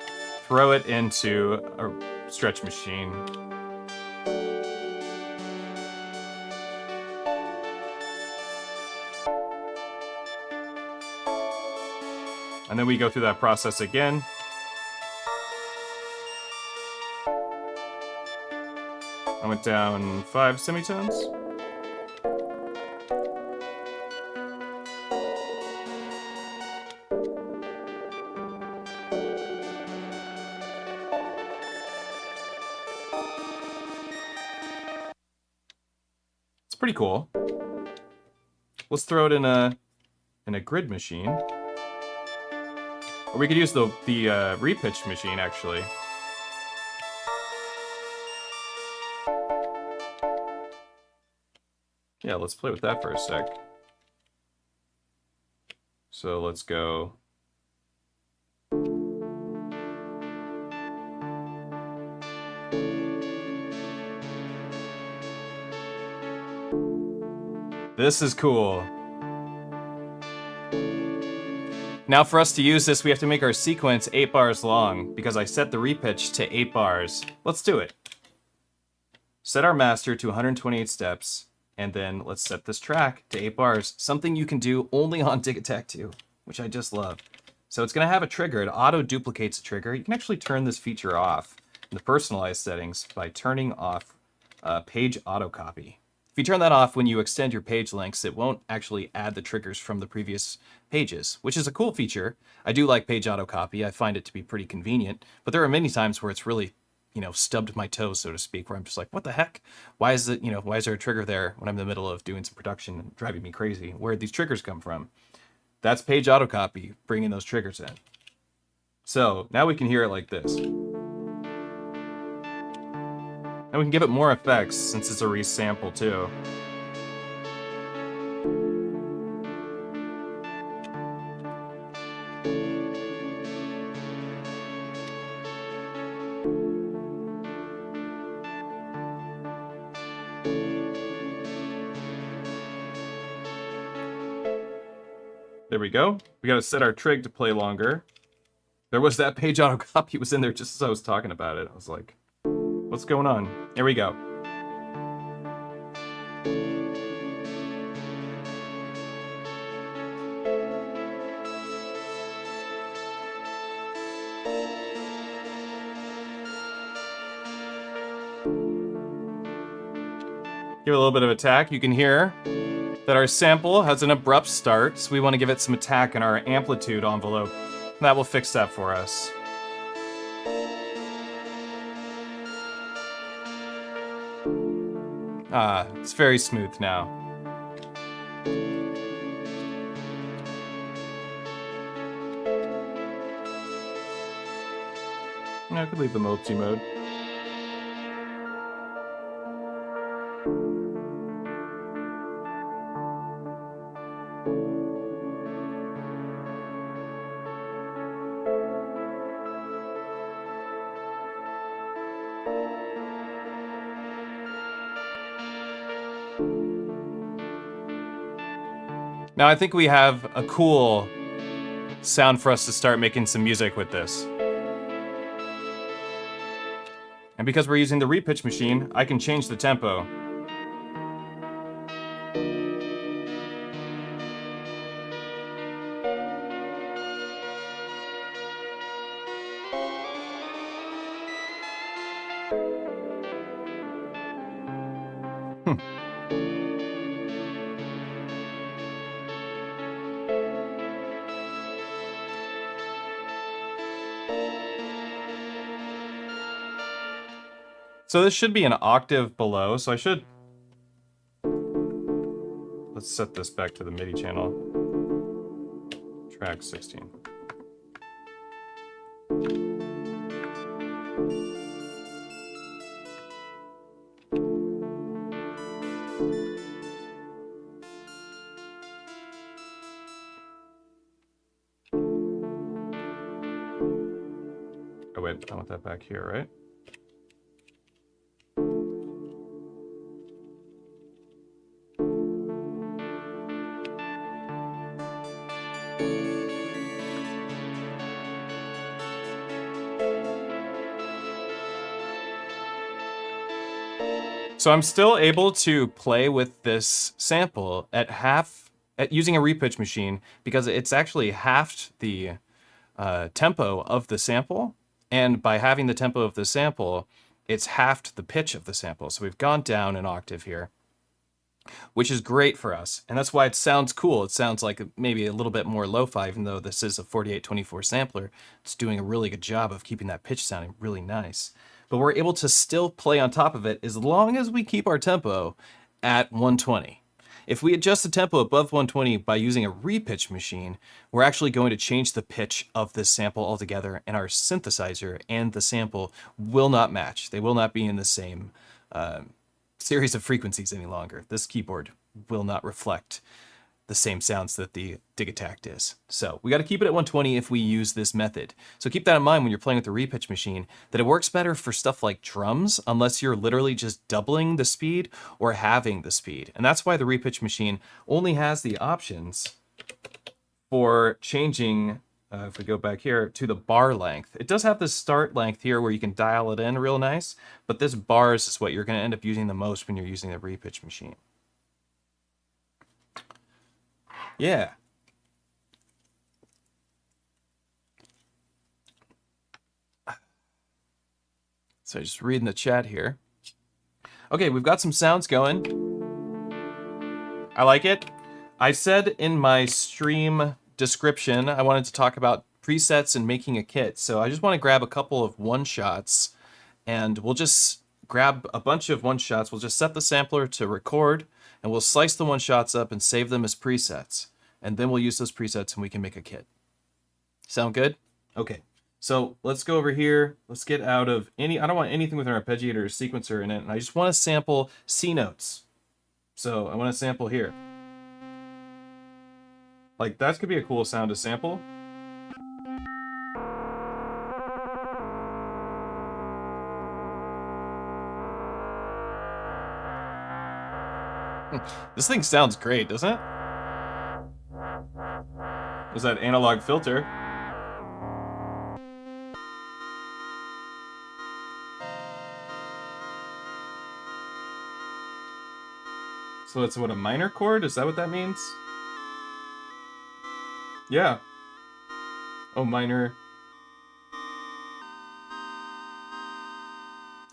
throw it into a stretch machine. And then we go through that process again. I went down 5 semitones. It's pretty cool. Let's throw it in a grid machine. Or we could use the repitch machine, actually. Yeah, let's play with that for a sec. So let's go. This is cool. Now for us to use this, we have to make our sequence 8 bars long, because I set the repitch to 8 bars. Let's do it. Set our master to 128 steps, and then let's set this track to 8 bars, something you can do only on Digitakt 2, which I just love. So it's going to have a trigger. It auto-duplicates a trigger. You can actually turn this feature off in the personalized settings by turning off page autocopy. If you turn that off when you extend your page lengths, it won't actually add the triggers from the previous pages, which is a cool feature. I do like page auto copy. I find it to be pretty convenient, but there are many times where it's really, stubbed my toes, so to speak, where I'm just like, what the heck? Why is it, why is there a trigger there when I'm in the middle of doing some production and driving me crazy? Where did these triggers come from? That's page auto copy, bringing those triggers in. So now we can hear it like this. And we can give it more effects since it's a resample too. There we go. We got to set our trig to play longer. There was that page auto copy was in there just as I was talking about it. I was like, what's going on? Here we go. Give it a little bit of attack. You can hear that our sample has an abrupt start, so we want to give it some attack in our amplitude envelope. That will fix that for us. Ah, it's very smooth now. I could leave the multi-mode. Now I think we have a cool sound for us to start making some music with this. And because we're using the repitch machine, I can change the tempo. So this should be an octave below, so I should... Let's set this back to the MIDI channel. Track 16. Oh wait, I want that back here, right? So I'm still able to play with this sample at using a repitch machine because it's actually halved the tempo of the sample. And by having the tempo of the sample, it's halved the pitch of the sample. So we've gone down an octave here, which is great for us. And that's why it sounds cool. It sounds like maybe a little bit more lo-fi, even though this is a 4824 sampler. It's doing a really good job of keeping that pitch sounding really nice. But we're able to still play on top of it as long as we keep our tempo at 120. If we adjust the tempo above 120 by using a repitch machine, we're actually going to change the pitch of this sample altogether, and our synthesizer and the sample will not match. They will not be in the same series of frequencies any longer. This keyboard will not reflect the same sounds that the Digitakt is. So we got to keep it at 120 if we use this method. So keep that in mind when you're playing with the repitch machine, that it works better for stuff like drums unless you're literally just doubling the speed or halving the speed. And that's why the repitch machine only has the options for changing, if we go back here, to the bar length. It does have the start length here where you can dial it in real nice, but this bars is what you're going to end up using the most when you're using the repitch machine. Yeah. So just reading the chat here. Okay, we've got some sounds going. I like it. I said in my stream description, I wanted to talk about presets and making a kit. So I just want to grab a couple of one-shots, and we'll just grab a bunch of one-shots. We'll just set the sampler to record, and we'll slice the one-shots up and save them as presets. And then we'll use those presets and we can make a kit. Sound good? Okay. So let's go over here. Let's get out of I don't want anything with an arpeggiator or sequencer in it. And I just want to sample C notes. So I want to sample here. Like, that could be a cool sound to sample. This thing sounds great, doesn't it? There's that analog filter. So it's what, a minor chord? Is that what that means? Yeah. Oh, minor.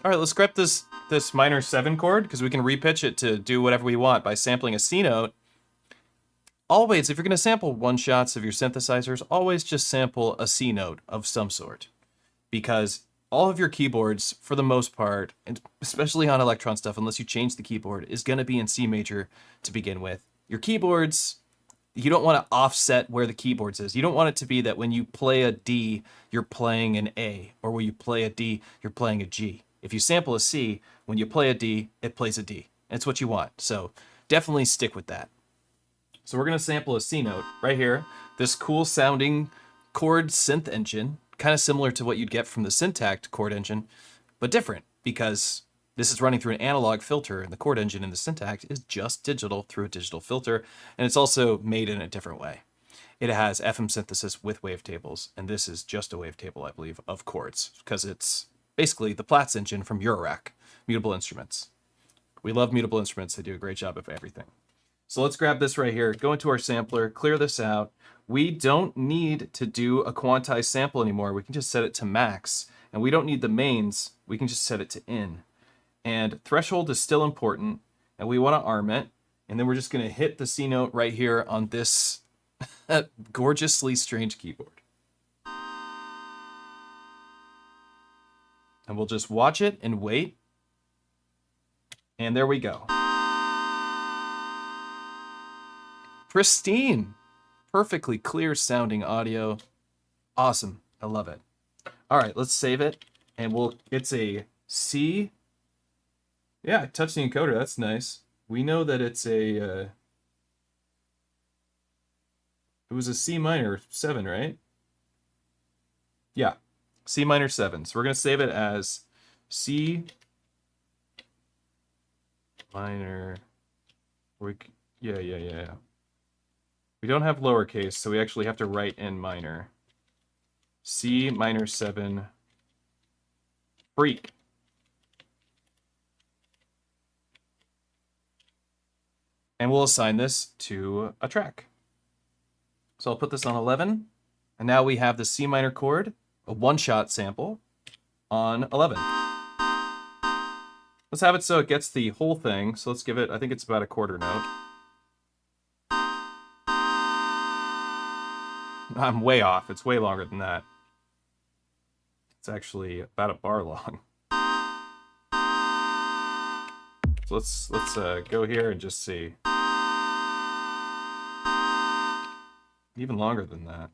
All right, let's grab this minor 7 chord, because we can repitch it to do whatever we want by sampling a C note. Always, if you're going to sample one-shots of your synthesizers, always just sample a C note of some sort. Because all of your keyboards, for the most part, and especially on Electron stuff, unless you change the keyboard, is going to be in C major to begin with. Your keyboards, you don't want to offset where the keyboards is. You don't want it to be that when you play a D, you're playing an A, or when you play a D, you're playing a G. If you sample a C, when you play a D, it plays a D. It's what you want. So definitely stick with that. So we're going to sample a C note right here. This cool sounding chord synth engine, kind of similar to what you'd get from the Digitakt chord engine, but different because this is running through an analog filter, and the chord engine in the Digitakt is just digital through a digital filter, and it's also made in a different way. It has FM synthesis with wavetables, and this is just a wavetable, I believe, of chords, because it's basically the Platts engine from Eurorack, Mutable Instruments. We love Mutable Instruments. They do a great job of everything. So let's grab this right here, go into our sampler, clear this out. We don't need to do a quantized sample anymore. We can just set it to max, and we don't need the mains. We can just set it to in. And threshold is still important, and we want to arm it. And then we're just going to hit the C note right here on this gorgeously strange keyboard. And we'll just watch it and wait. And there we go. Pristine. Perfectly clear sounding audio. Awesome. I love it. All right, let's save it. And it's a C. Yeah, touch the encoder. That's nice. We know that it's a... it was a C minor 7, right? Yeah. C minor 7. So we're going to save it as C minor. Yeah. We don't have lowercase, so we actually have to write in minor. C minor 7 freak. And we'll assign this to a track. So I'll put this on 11. And now we have the C minor chord, a one-shot sample, on 11. Let's have it so it gets the whole thing. So let's give it, I think it's about a quarter note. I'm way off. It's way longer than that. It's actually about a bar long. So let's go here and just see. Even longer than that.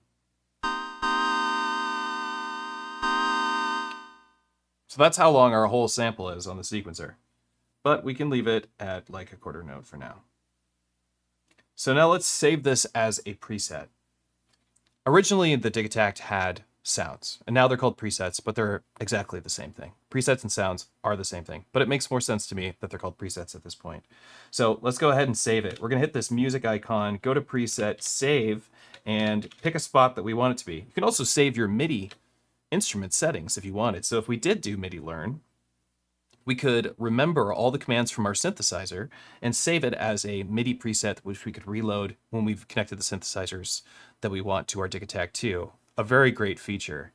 So that's how long our whole sample is on the sequencer. But we can leave it at like a quarter note for now. So now let's save this as a preset. Originally, the Digitakt had sounds, and now they're called presets, but they're exactly the same thing. Presets and sounds are the same thing, but it makes more sense to me that they're called presets at this point. So let's go ahead and save it. We're going to hit this music icon, go to preset, save, and pick a spot that we want it to be. You can also save your MIDI instrument settings if you wanted. So if we did do MIDI learn, we could remember all the commands from our synthesizer and save it as a MIDI preset, which we could reload when we've connected the synthesizers that we want to our Digitakt 2. A very great feature.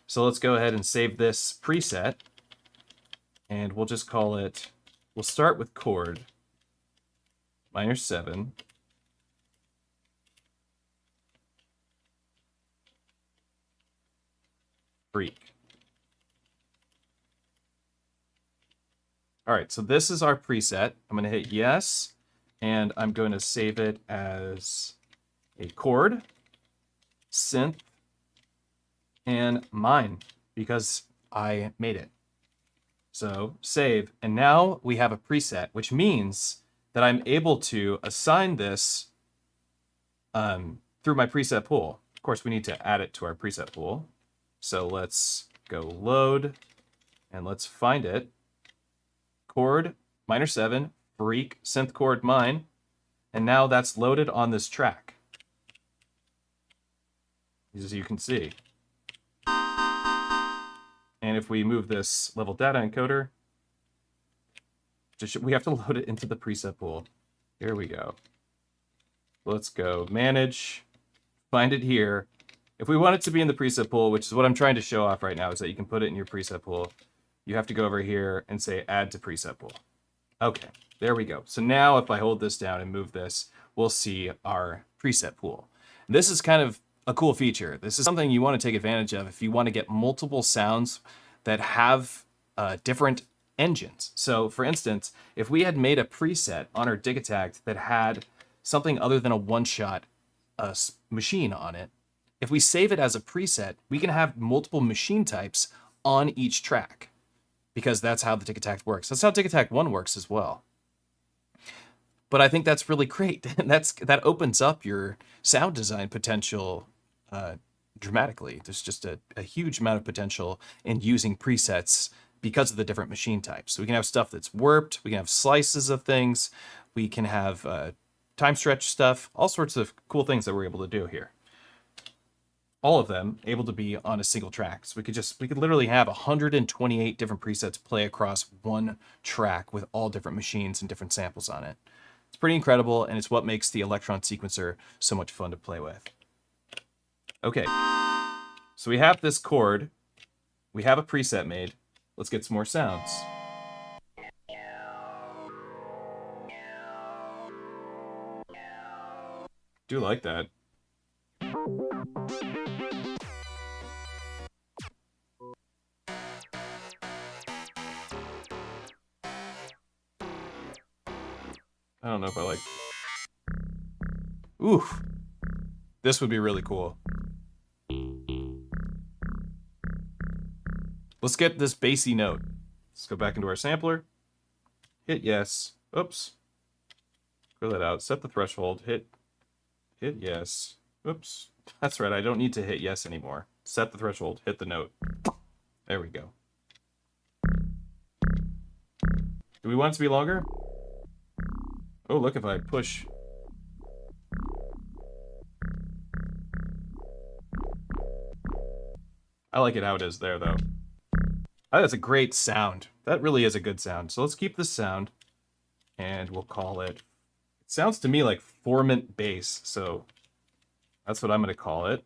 So let's go ahead and save this preset, and we'll just call it, we'll start with chord, minor 7, Freak. All right, so this is our preset. I'm going to hit yes, and I'm going to save it as a chord, synth, and mine, because I made it. So save, and now we have a preset, which means that I'm able to assign this through my preset pool. Of course, we need to add it to our preset pool. So let's go load, and let's find it. Chord, minor 7, freak, synth chord, mine, and now that's loaded on this track, as you can see. And if we move this level data encoder, we have to load it into the preset pool. Here we go. Let's go manage, find it here. If we want it to be in the preset pool, which is what I'm trying to show off right now, is that you can put it in your preset pool. You have to go over here and say add to preset pool. Okay, there we go. So now if I hold this down and move this, we'll see our preset pool. This is kind of a cool feature. This is something you want to take advantage of if you want to get multiple sounds that have different engines. So for instance, if we had made a preset on our Digitakt that had something other than a one-shot machine on it, if we save it as a preset, we can have multiple machine types on each track, because that's how the Digitakt works. That's how Digitakt 1 works as well. But I think that's really great. That opens up your sound design potential dramatically. There's just a huge amount of potential in using presets because of the different machine types. So we can have stuff that's warped, we can have slices of things, we can have time stretch stuff, all sorts of cool things that we're able to do here. All of them able to be on a single track. So we could literally have 128 different presets play across one track with all different machines and different samples on it. It's pretty incredible, and it's what makes the Electron sequencer so much fun to play with. Okay, so we have this chord, we have a preset made. Let's get some more sounds. Do like that. I don't know if I like... Oof. This would be really cool. Let's get this bassy note. Let's go back into our sampler. Hit yes. Oops. Clear that out. Set the threshold. Hit yes. Oops. That's right. I don't need to hit yes anymore. Set the threshold. Hit the note. There we go. Do we want it to be longer? Oh, look, if I push... I like it how it is there, though. Oh, that's a great sound. That really is a good sound. So let's keep this sound, and we'll call it... It sounds to me like formant bass, so that's what I'm going to call it.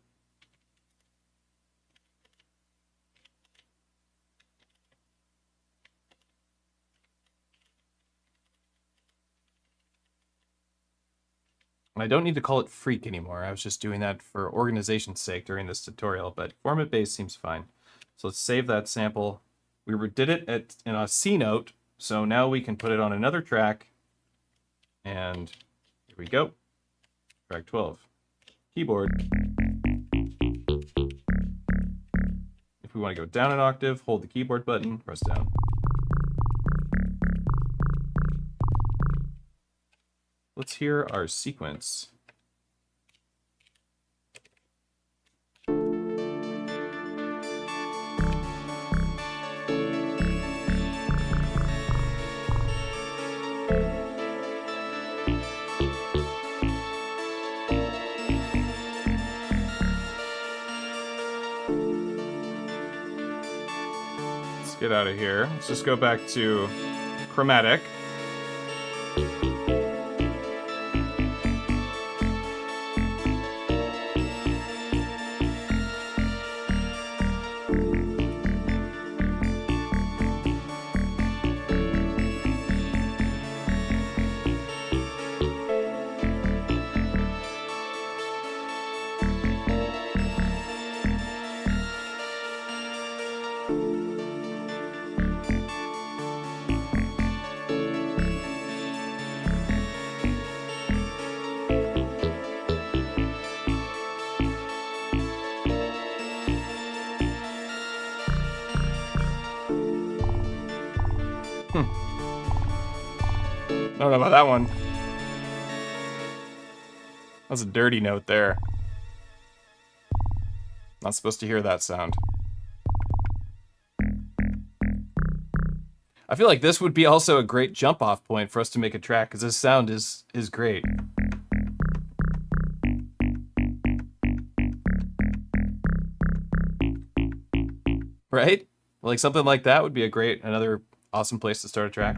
And I don't need to call it freak anymore. I was just doing that for organization's sake during this tutorial, but formant bass seems fine. So let's save that sample. We did it in a C note, so now we can put it on another track. And here we go. Track 12. Keyboard. If we want to go down an octave, hold the keyboard button, press down. Let's hear our sequence. Let's get out of here. Let's just go back to chromatic. I don't know about that one. That's a dirty note there. Not supposed to hear that sound. I feel like this would be also a great jump-off point for us to make a track, because this sound is great. Right? Like something like that would be another awesome place to start a track.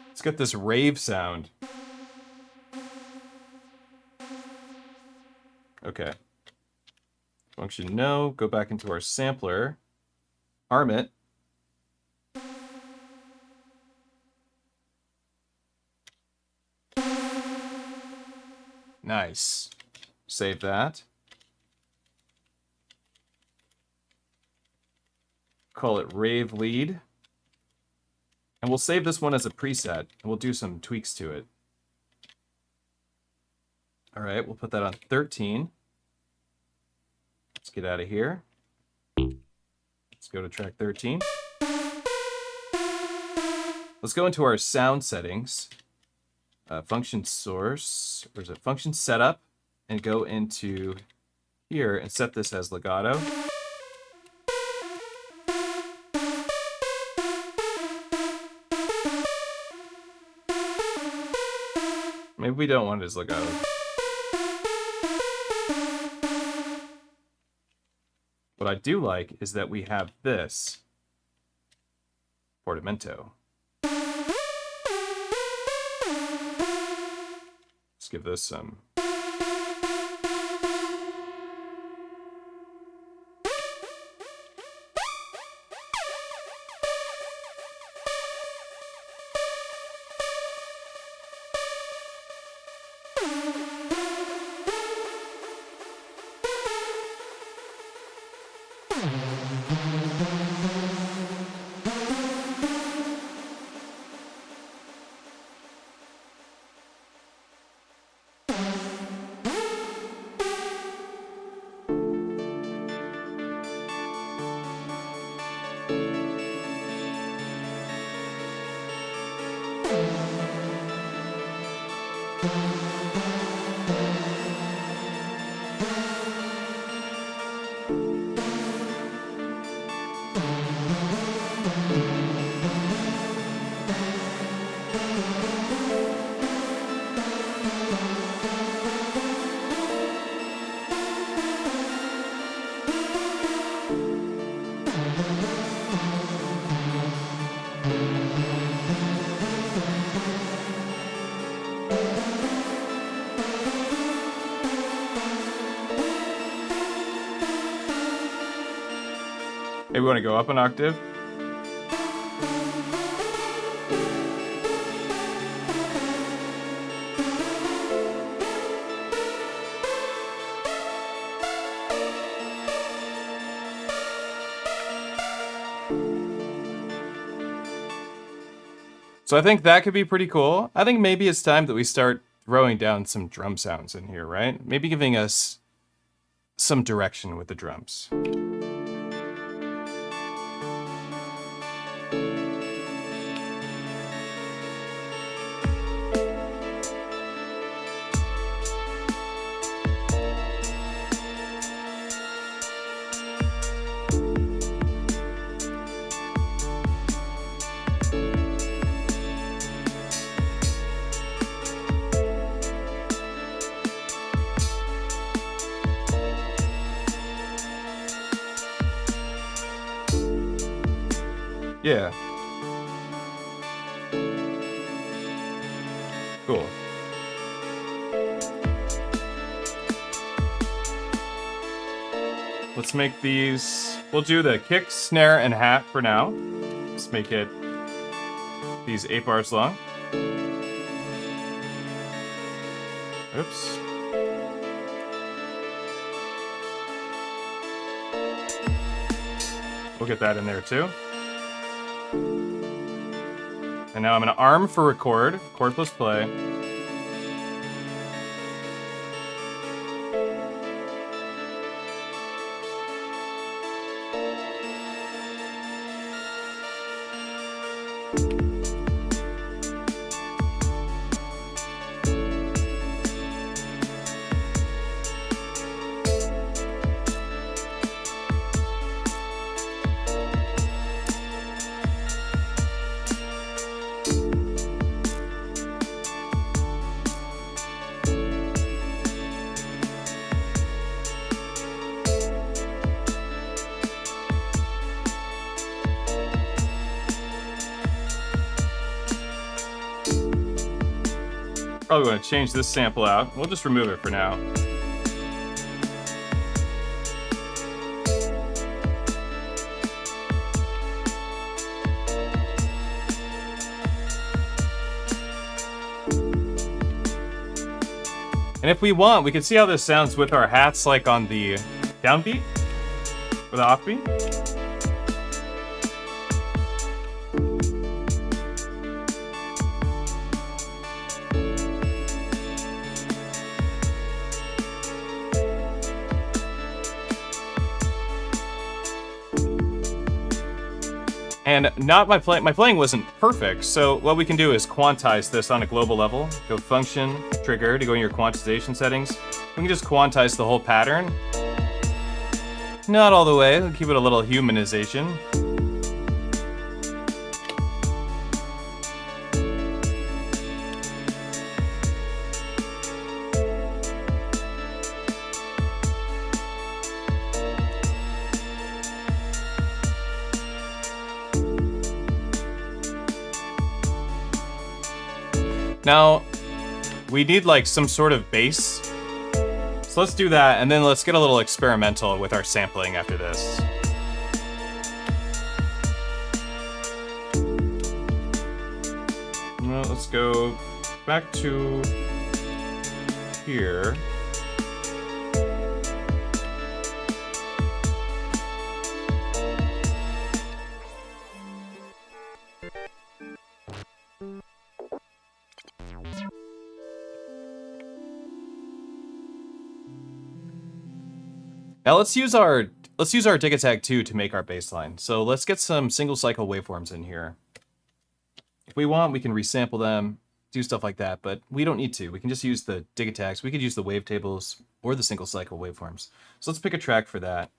Let's get this rave sound. Okay. Function no, go back into our sampler, arm it. Nice. Save that. Call it rave lead. And we'll save this one as a preset, and we'll do some tweaks to it. All right, we'll put that on 13. Let's get out of here. Let's go to track 13. Let's go into our sound settings. Function source, or is it function setup, and go into here and set this as legato. Maybe we don't want it as legato. What I do like is that we have this portamento. Let's give this some. Maybe we want to go up an octave. So I think that could be pretty cool. I think maybe it's time that we start throwing down some drum sounds in here, right? Maybe giving us some direction with the drums. Yeah. Cool. Let's make these, we'll do the kick, snare, and hat for now. Let's make it these 8 bars long. Oops. We'll get that in there too. And now I'm gonna arm for record, plus play. Probably want to change this sample out. We'll just remove it for now. And if we want, we can see how this sounds with our hats, like on the downbeat or the offbeat. And my playing wasn't perfect, so what we can do is quantize this on a global level. Go function, trigger to go in your quantization settings. We can just quantize the whole pattern. Not all the way, we'll keep it a little humanization. Now, we need like some sort of bass. So let's do that, and then let's get a little experimental with our sampling after this. Well, let's go back to here. Now let's use our Digitakt 2 to make our bassline. So let's get some single cycle waveforms in here. If we want, we can resample them, do stuff like that, but we don't need to. We can just use the Digitakts. We could use the wavetables or the single cycle waveforms. So let's pick a track for that.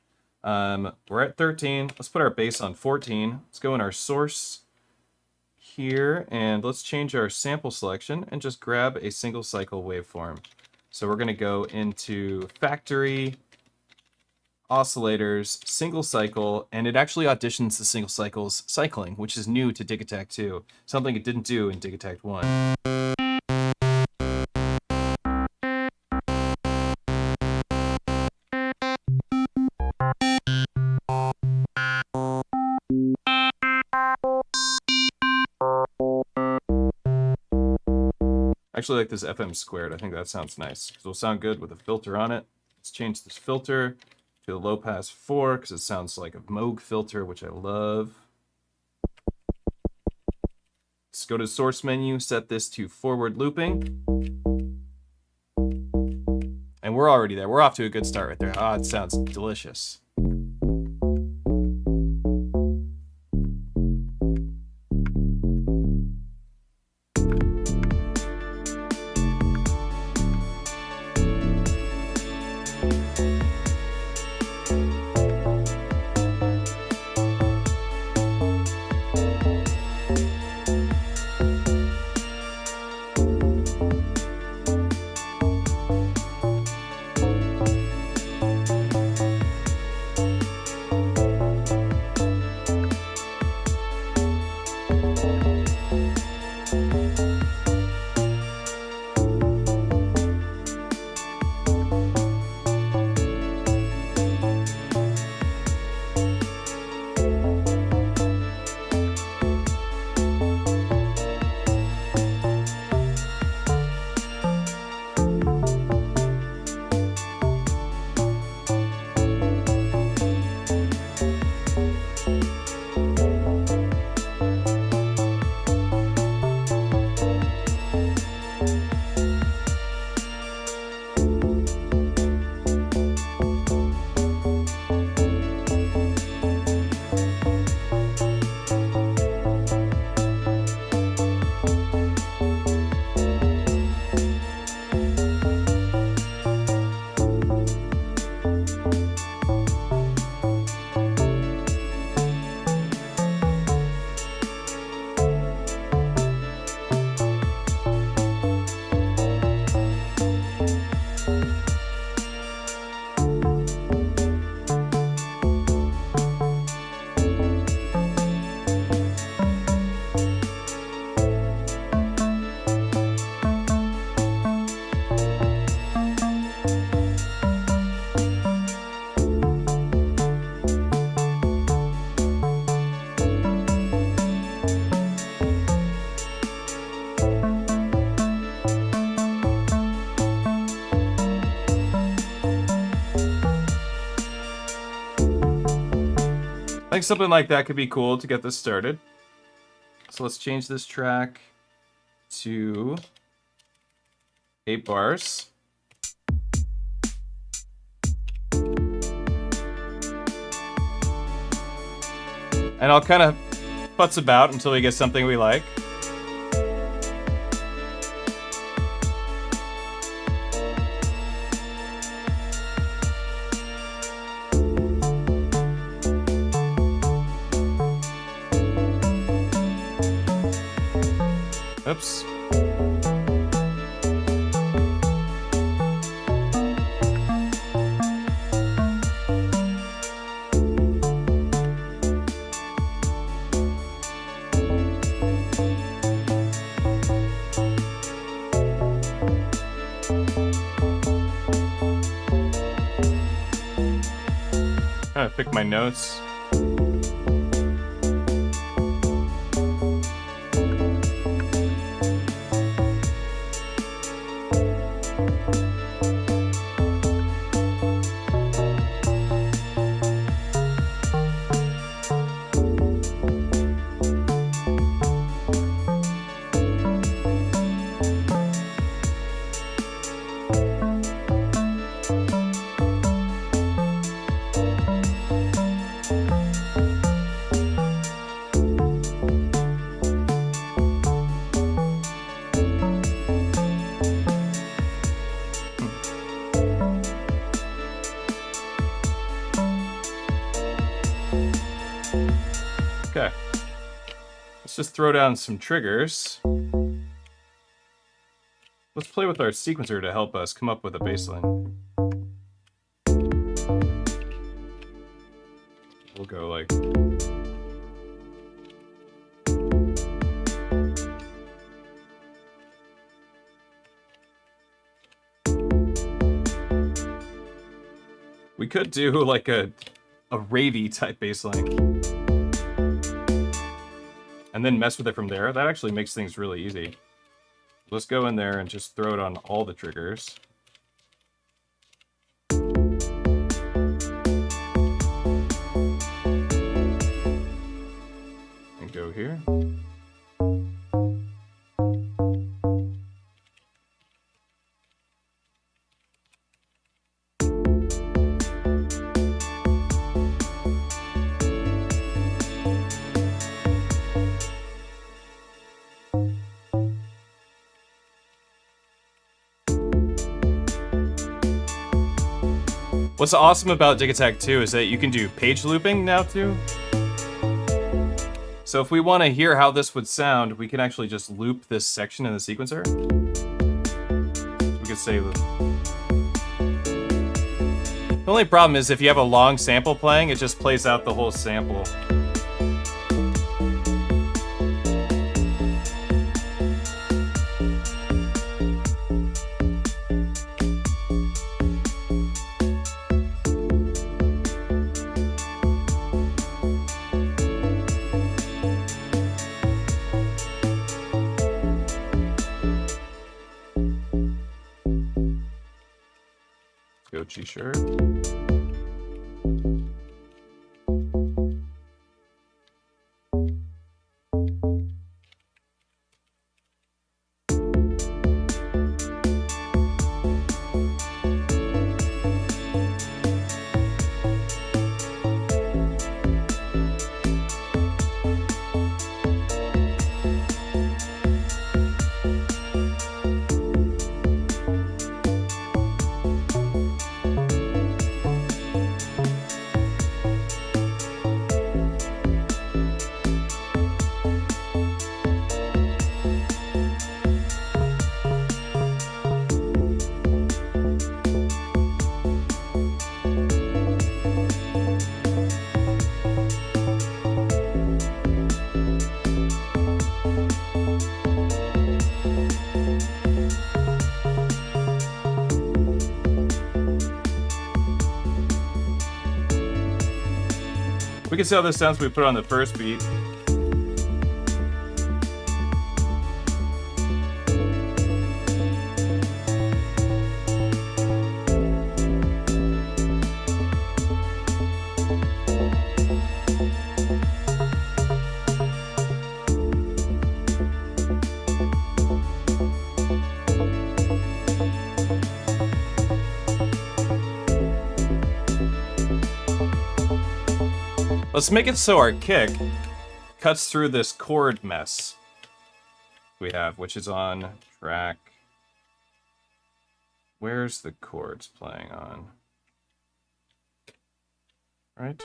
We're at 13. Let's put our bass on 14. Let's go in our source here, and let's change our sample selection and just grab a single cycle waveform. So we're going to go into factory, oscillators, single cycle, and it actually auditions the single cycles cycling, which is new to Digitakt 2, something it didn't do in Digitakt 1. I actually like this FM squared. I think that sounds nice. It'll sound good with a filter on it. Let's change this filter to the low pass 4 because it sounds like a Moog filter, which I love. Let's go to the source menu, set this to forward looping. And we're already there. We're off to a good start right there. Ah, it sounds delicious. think something like that could be cool to get this started. So let's change this track to 8 bars. And I'll kind of putz about until we get something we like. Oops. Trying to pick my notes. Okay, let's just throw down some triggers. Let's play with our sequencer to help us come up with a bass line. We'll go like... We could do like a ravey type bass line. And then mess with it from there. That actually makes things really easy. Let's go in there and just throw it on all the triggers. And go here. What's awesome about Digitakt 2 is that you can do page looping now too. So if we want to hear how this would sound, we can actually just loop this section in the sequencer. We could say the only problem is if you have a long sample playing, it just plays out the whole sample. Go G sharp. We can see how this sounds when we put it on the first beat. Let's make it so our kick cuts through this chord mess we have, which is on track. Where's the chords playing on? Right?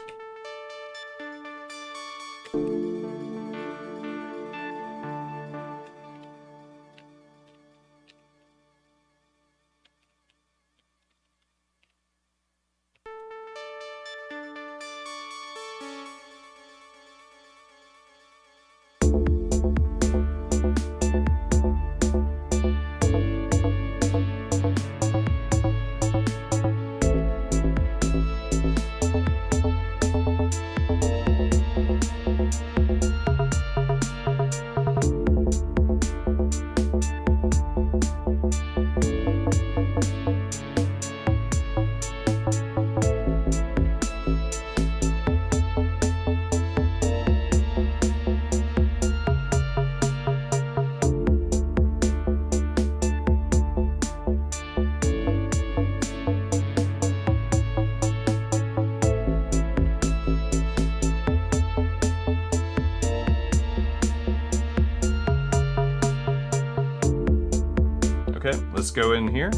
Okay, let's go in here.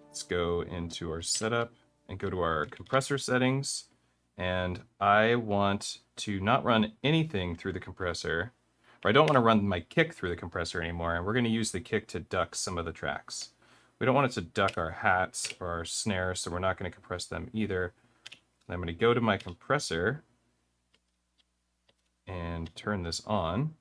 Let's go into our setup and go to our compressor settings. And I want to not run anything through the compressor, or I don't want to run my kick through the compressor anymore. And we're going to use the kick to duck some of the tracks. We don't want it to duck our hats or our snares, so we're not going to compress them either. And I'm going to go to my compressor and turn this on.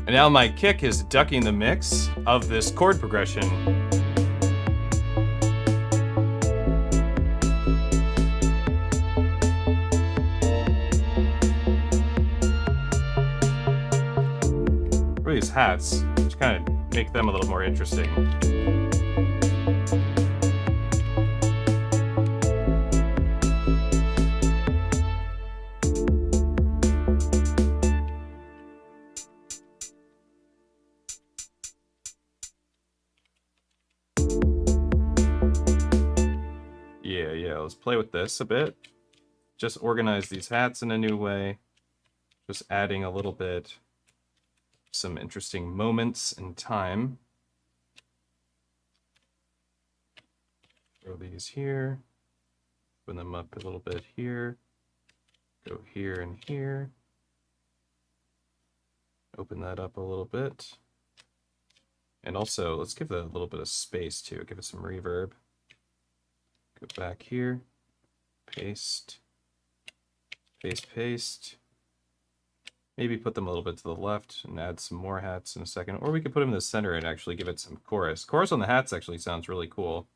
And now my kick is ducking the mix of this chord progression. For these hats, which kind of make them a little more interesting. Let's play with this a bit. Just organize these hats in a new way. Just adding a little bit, some interesting moments in time. Throw these here. Open them up a little bit here. Go here and here. Open that up a little bit. And also, let's give it a little bit of space too. Give it some reverb. Go back here, paste, paste, paste. Maybe put them a little bit to the left and add some more hats in a second. Or we could put them in the center and actually give it some chorus. Chorus on the hats actually sounds really cool.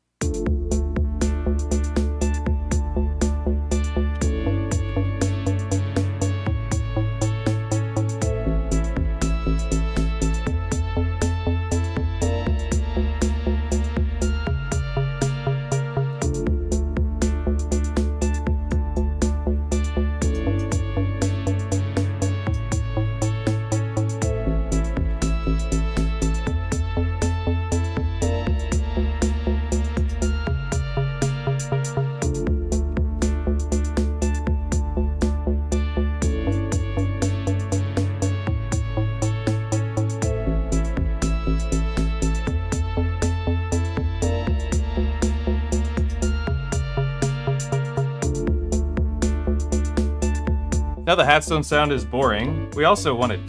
Now the hats don't sound as boring. We also want to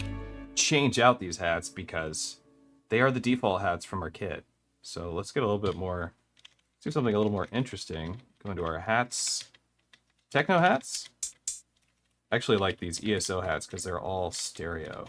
change out these hats because they are the default hats from our kit. So let's get a little bit more, let's do something a little more interesting. Go into our hats, techno hats. I actually like these ESO hats because they're all stereo.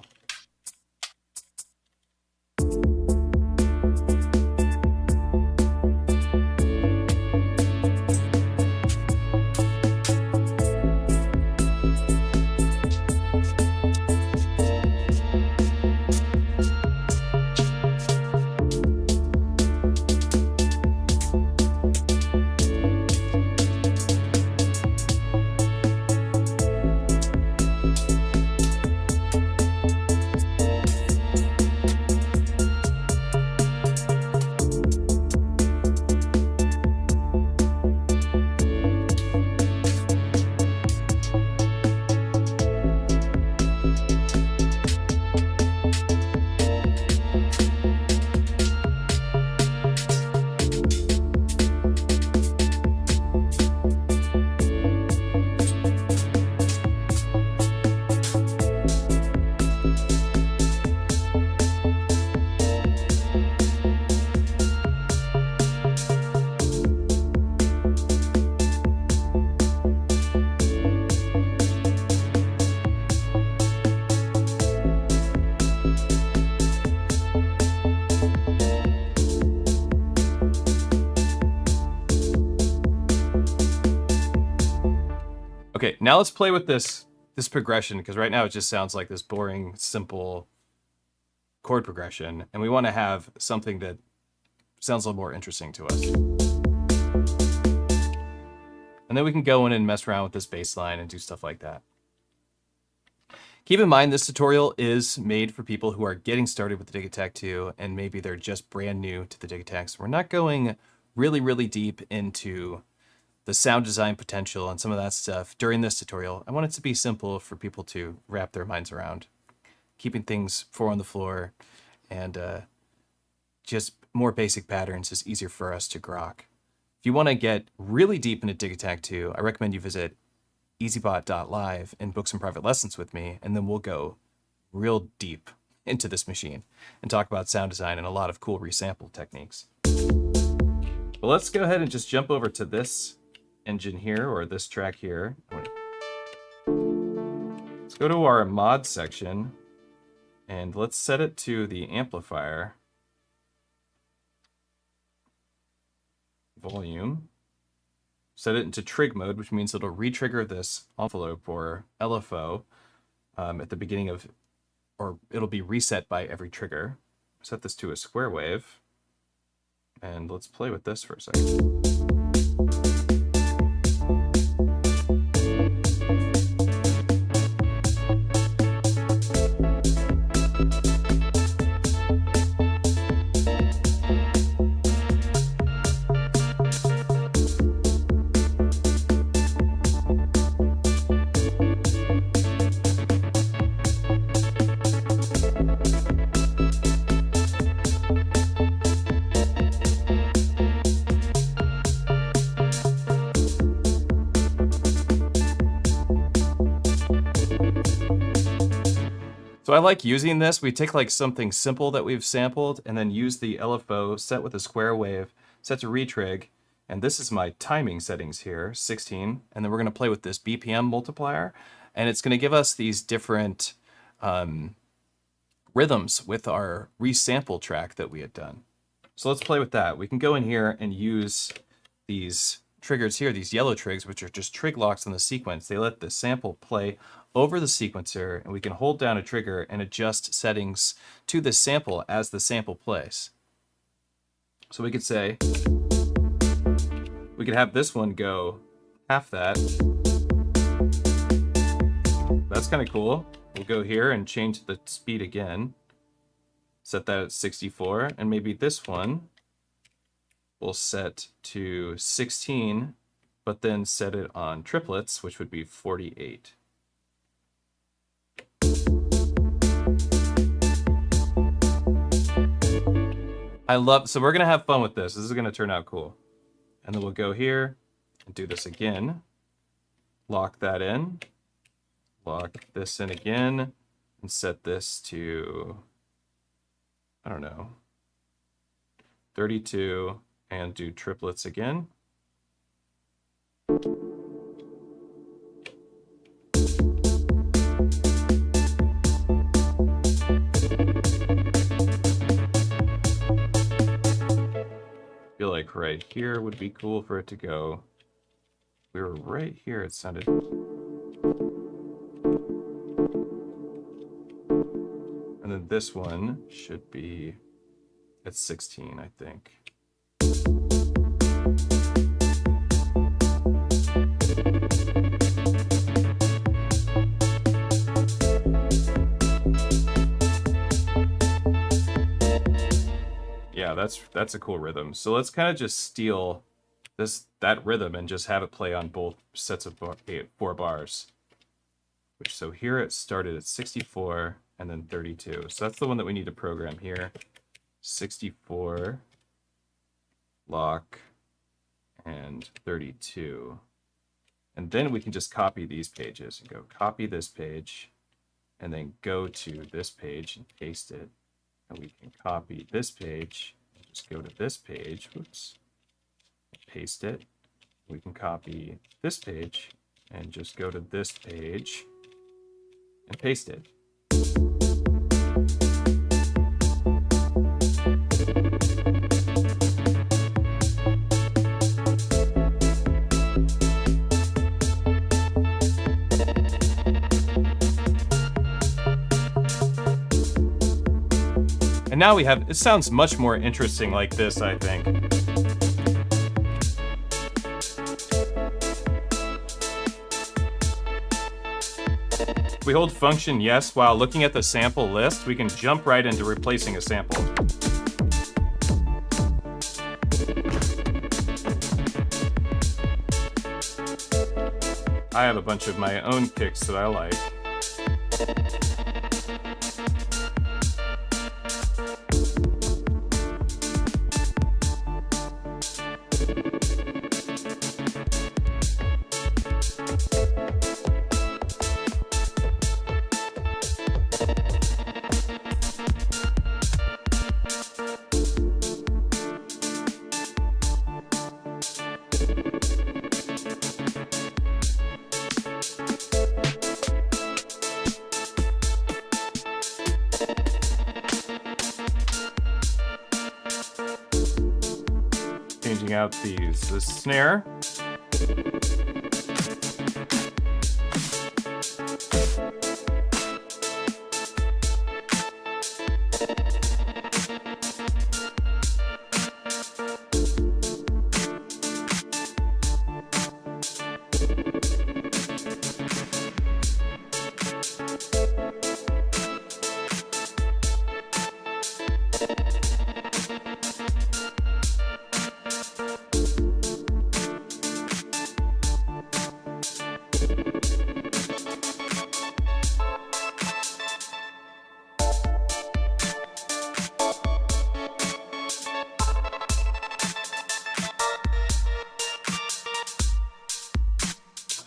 Okay, now let's play with this progression, because right now it just sounds like this boring, simple chord progression, and we want to have something that sounds a little more interesting to us. And then we can go in and mess around with this bass line and do stuff like that. Keep in mind, this tutorial is made for people who are getting started with the Digitakt 2, and maybe they're just brand new to the Digitakt. So we're not going really, really deep into the sound design potential and some of that stuff during this tutorial. I want it to be simple for people to wrap their minds around, keeping things 4 on the floor, and just more basic patterns is easier for us to grok. If you want to get really deep into Digitakt 2, I recommend you visit EZBOT.live and book some private lessons with me, and then we'll go real deep into this machine and talk about sound design and a lot of cool resample techniques. But let's go ahead and just jump over to this engine here, or this track here. Let's go to our mod section, and let's set it to the amplifier volume. Set it into trig mode, which means it'll re-trigger this envelope or LFO at the beginning of, or it'll be reset by every trigger. Set this to a square wave, and let's play with this for a second. So I like using this. We take like something simple that we've sampled and then use the LFO set with a square wave, set to retrig, and this is my timing settings here, 16, and then we're going to play with this BPM multiplier, and it's going to give us these different rhythms with our resample track that we had done. So let's play with that. We can go in here and use these triggers here, these yellow trigs, which are just trig locks on the sequence. They let the sample play over the sequencer, and we can hold down a trigger and adjust settings to the sample as the sample plays. So we could say, we could have this one go half that. That's kind of cool. We'll go here and change the speed again. Set that at 64, and maybe this one we'll set to 16, but then set it on triplets, which would be 48. So we're gonna have fun with this. This is gonna turn out cool. And then we'll go here and do this again. Lock that in. Lock this in again and set this to, I don't know, 32, and do triplets again. Feel like right here would be cool for it to go. We were right here, it sounded. And then this one should be at 16, I think. Yeah, that's a cool rhythm. So let's kind of just steal that rhythm and just have it play on both sets of 4 bars. So here it started at 64 and then 32. So that's the one that we need to program here. 64, lock, and 32. And then we can just copy these pages and go copy this page and then go to this page and paste it. And we can copy this page and just go to this page, whoops, paste it. We can copy this page and just go to this page and paste it. And now we have, it sounds much more interesting like this, I think. If we hold function yes while looking at the sample list, we can jump right into replacing a sample. I have a bunch of my own kicks that I like. Changing out the snare.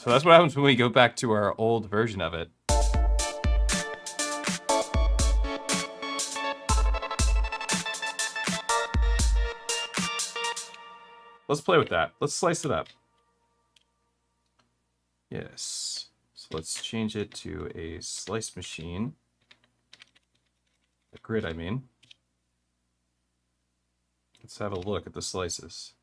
So that's what happens when we go back to our old version of it. Let's play with that. Let's slice it up. Yes. So let's change it to a slice machine. A grid, I mean. Let's have a look at the slices.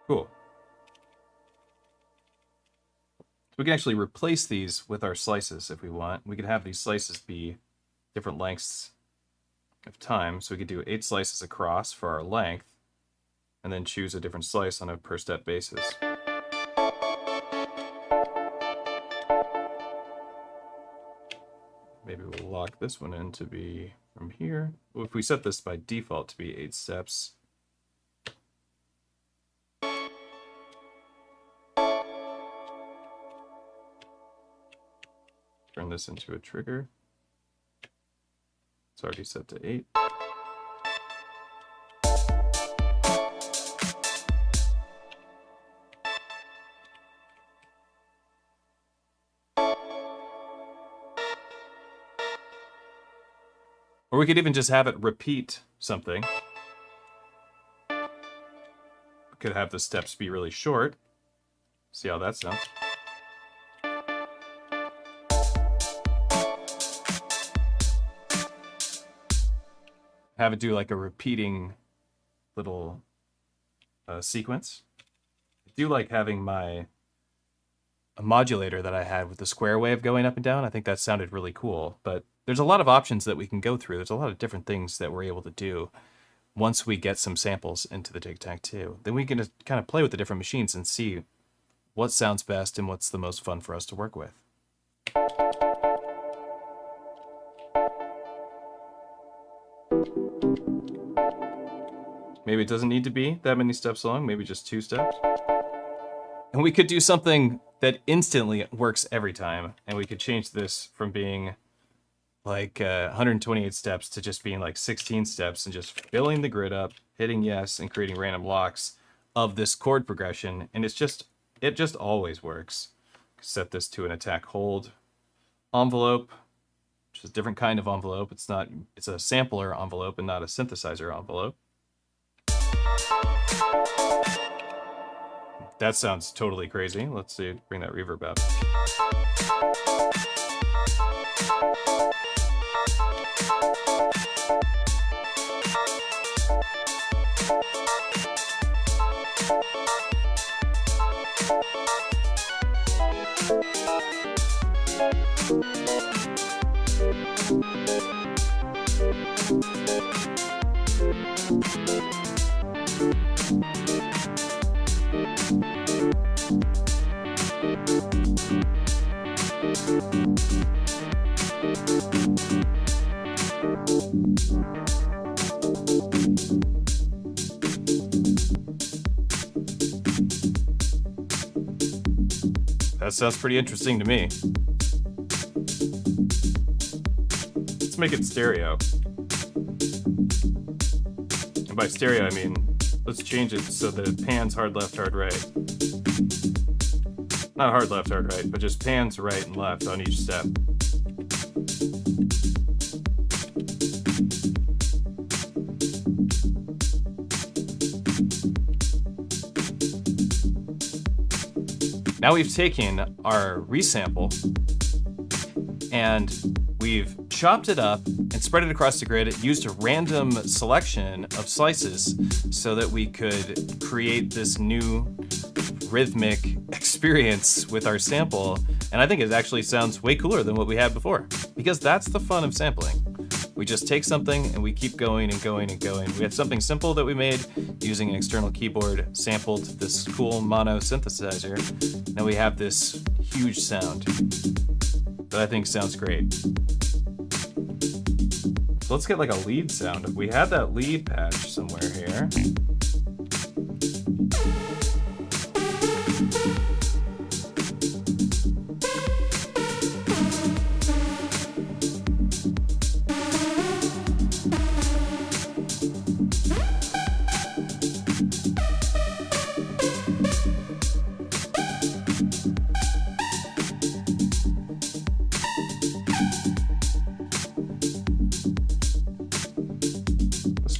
Cool. We can actually replace these with our slices if we want. We could have these slices be different lengths of time. So we could do 8 slices across for our length, and then choose a different slice on a per step basis. Maybe we'll lock this one in to be from here. Well, if we set this by default to be 8 steps, turn this into a trigger. It's already set to 8. Or we could even just have it repeat something. We could have the steps be really short. See how that sounds. Have it do like a repeating little sequence. I do like having a modulator that I had with the square wave going up and down. I think that sounded really cool, but there's a lot of options that we can go through. There's a lot of different things that we're able to do once we get some samples into the Digitakt 2. Then we can just kind of play with the different machines and see what sounds best and what's the most fun for us to work with. Maybe it doesn't need to be that many steps long, maybe just 2 steps. And we could do something that instantly works every time, and we could change this from being like 128 steps to just being like 16 steps and just filling the grid up, hitting yes, and creating random locks of this chord progression. And it just always works. Set this to an attack hold envelope, which is a different kind of envelope. It's a sampler envelope and not a synthesizer envelope. That sounds totally crazy. Let's see, bring that reverb up. That sounds pretty interesting to me. Let's make it stereo. And by stereo, I mean, let's change it so that it pans hard left, hard right. Not hard left, hard right, but just pans right and left on each step. Now we've taken our resample and we've chopped it up and spread it across the grid, used a random selection of slices so that we could create this new rhythmic experience with our sample. And I think it actually sounds way cooler than what we had before, because that's the fun of sampling. We just take something and we keep going and going and going. We had something simple that we made using an external keyboard, sampled this cool mono synthesizer. Now we have this huge sound that I think sounds great. So let's get like a lead sound. We have that lead patch somewhere here.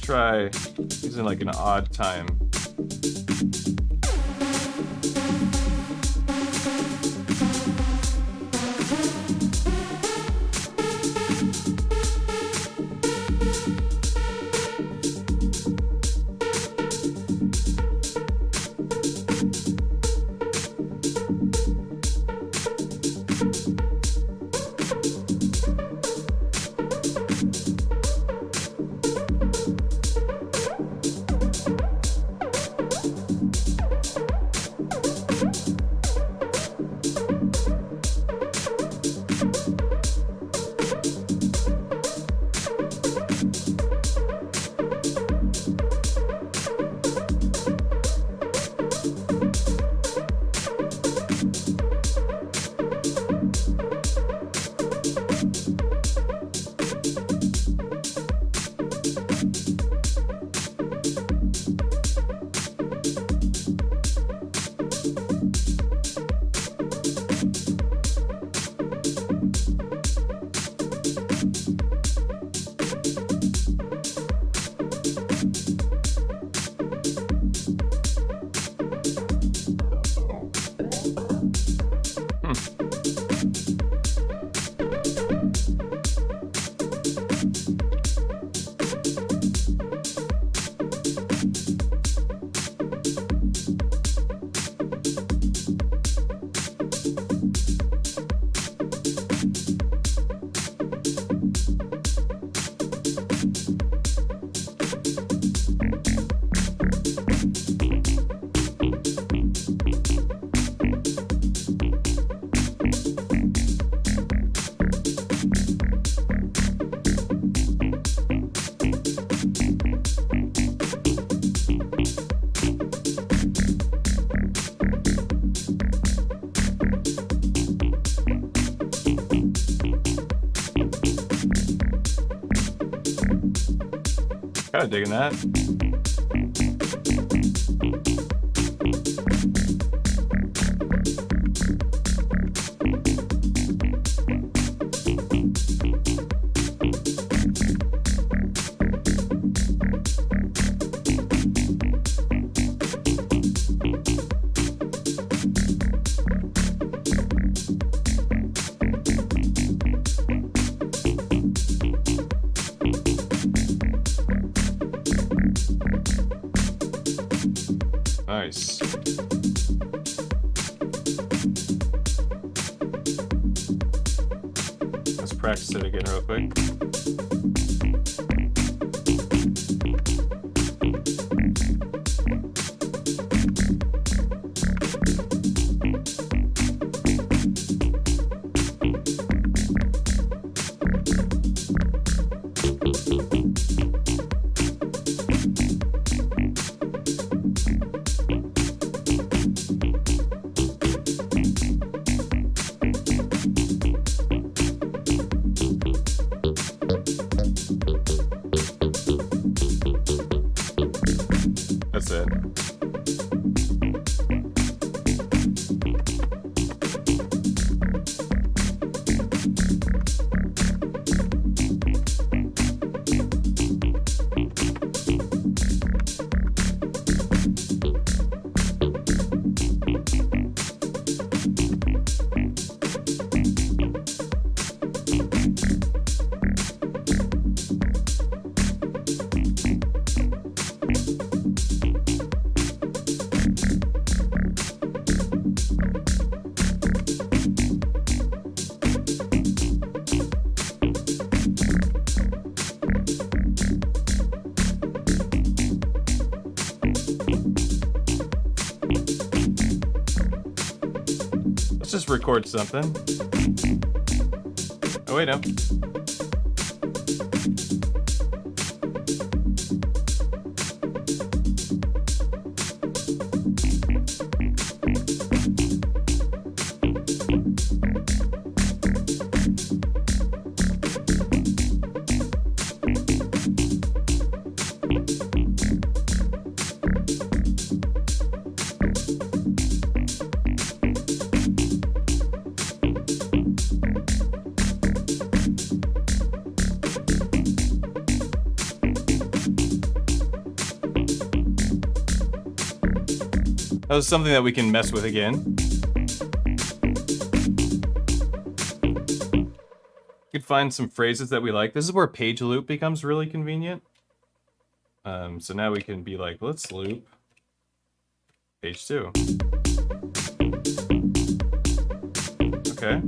Try using like an odd time. Kinda digging that. Nice. Let's practice it again real quick. that's it. Let's just record something. Oh, wait, no. That was something that we can mess with again. You could find some phrases that we like. This is where page loop becomes really convenient. So now we can be like, let's loop page 2. Okay.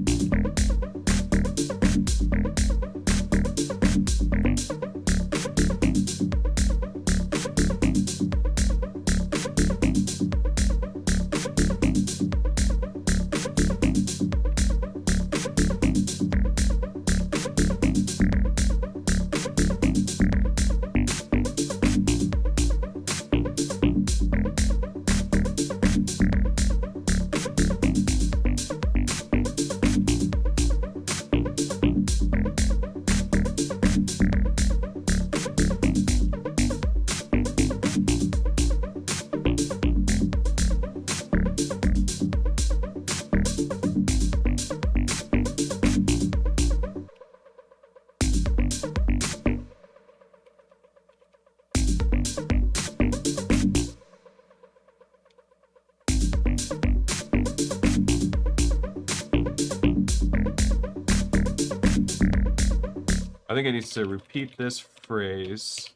I think it needs to repeat this phrase.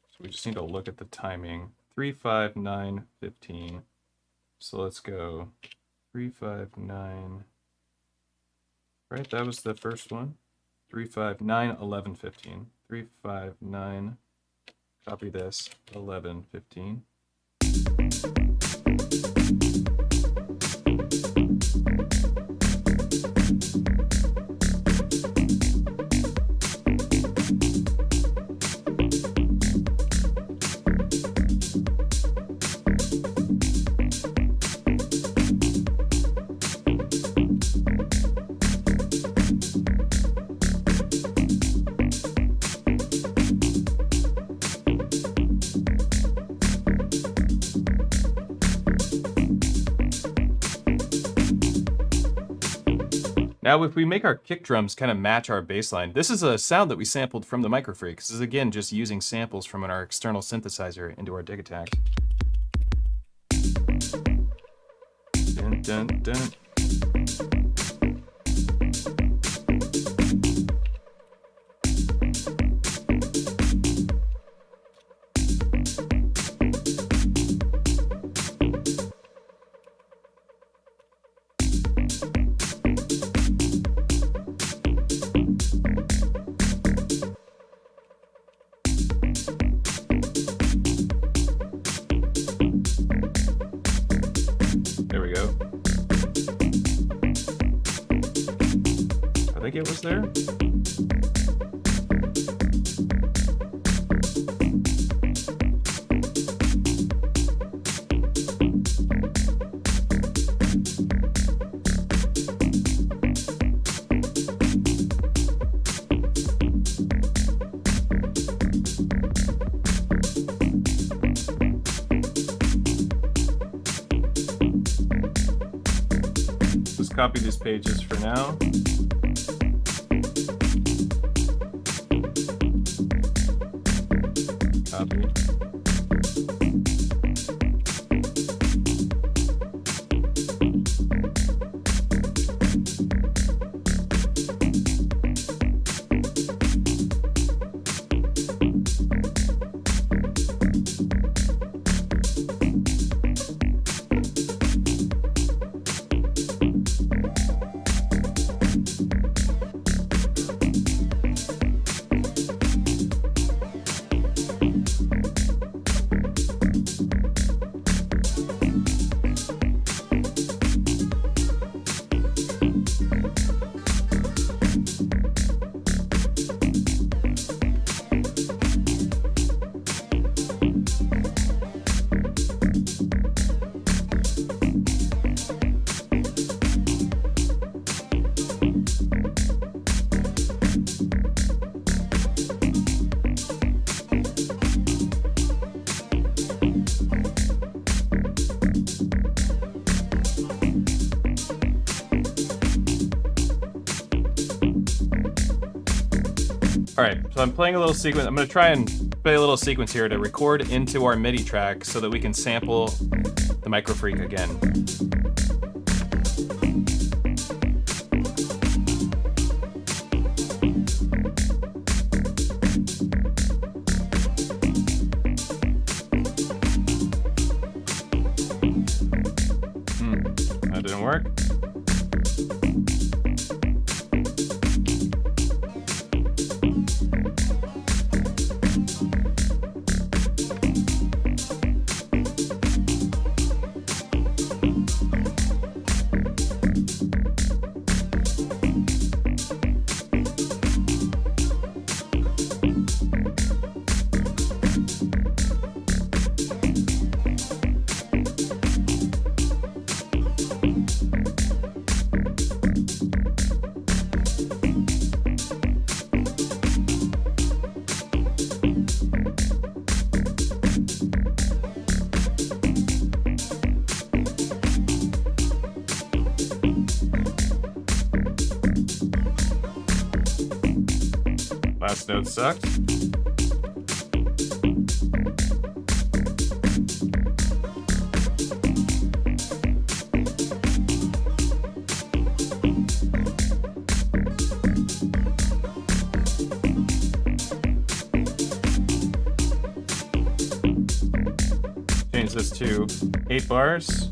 So we just need to look at the timing. 3, 5, 9, 15. So let's go 3, 5, 9. Right, that was the first one. 3, 5, 9, 11, 15. 3, 5, 9. Copy this. 11, 15. Now, if we make our kick drums kind of match our bass line, this is a sound that we sampled from the Microfreak. This is, again, just using samples from our external synthesizer into our Digitakt. Dun, dun, dun. There we go. I think it was there. copy these pages for now. Copy. All right, so I'm playing a little sequence. I'm gonna try and play a little sequence here to record into our MIDI track so that we can sample the Microfreak again. That didn't work. Last note sucked. Change this to 8 bars.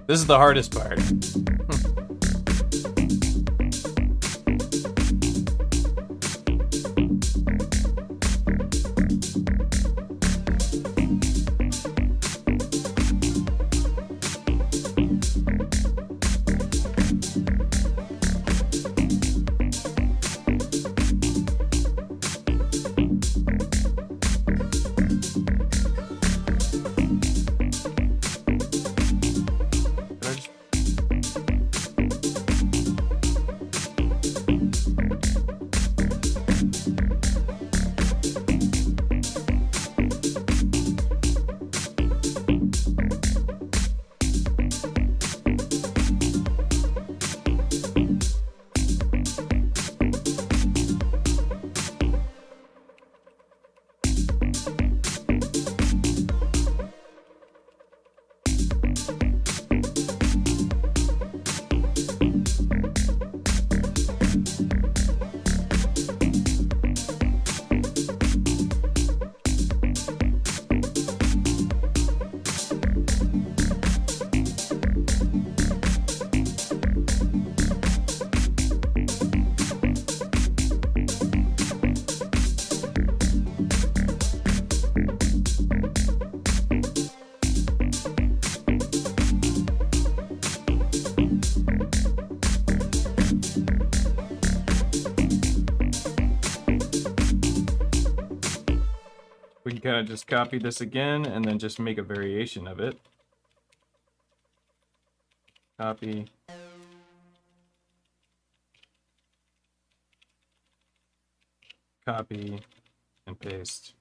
This is the hardest part. We can kind of just copy this again and then just make a variation of it. Copy. copy and paste.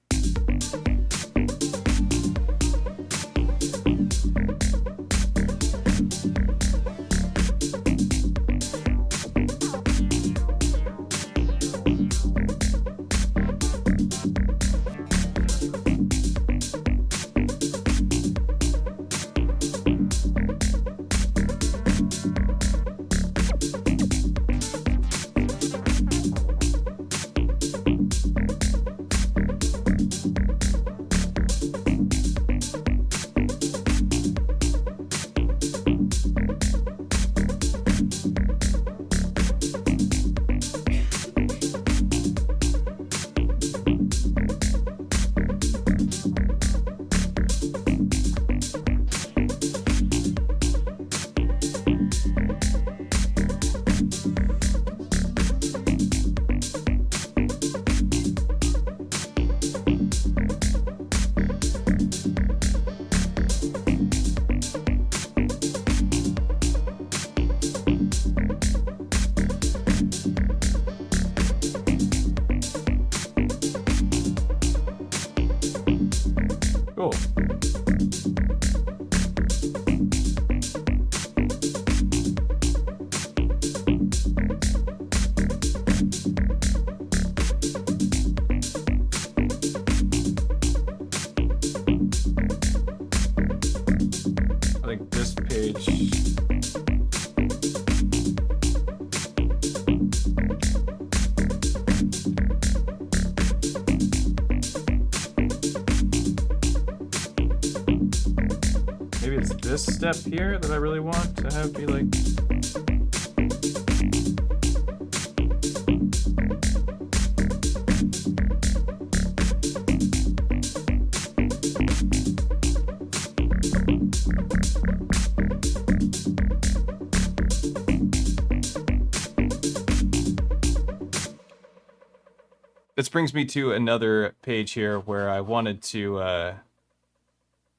Cool. I think this page maybe it's this step here that I really want to have be like. This brings me to another page here where I wanted to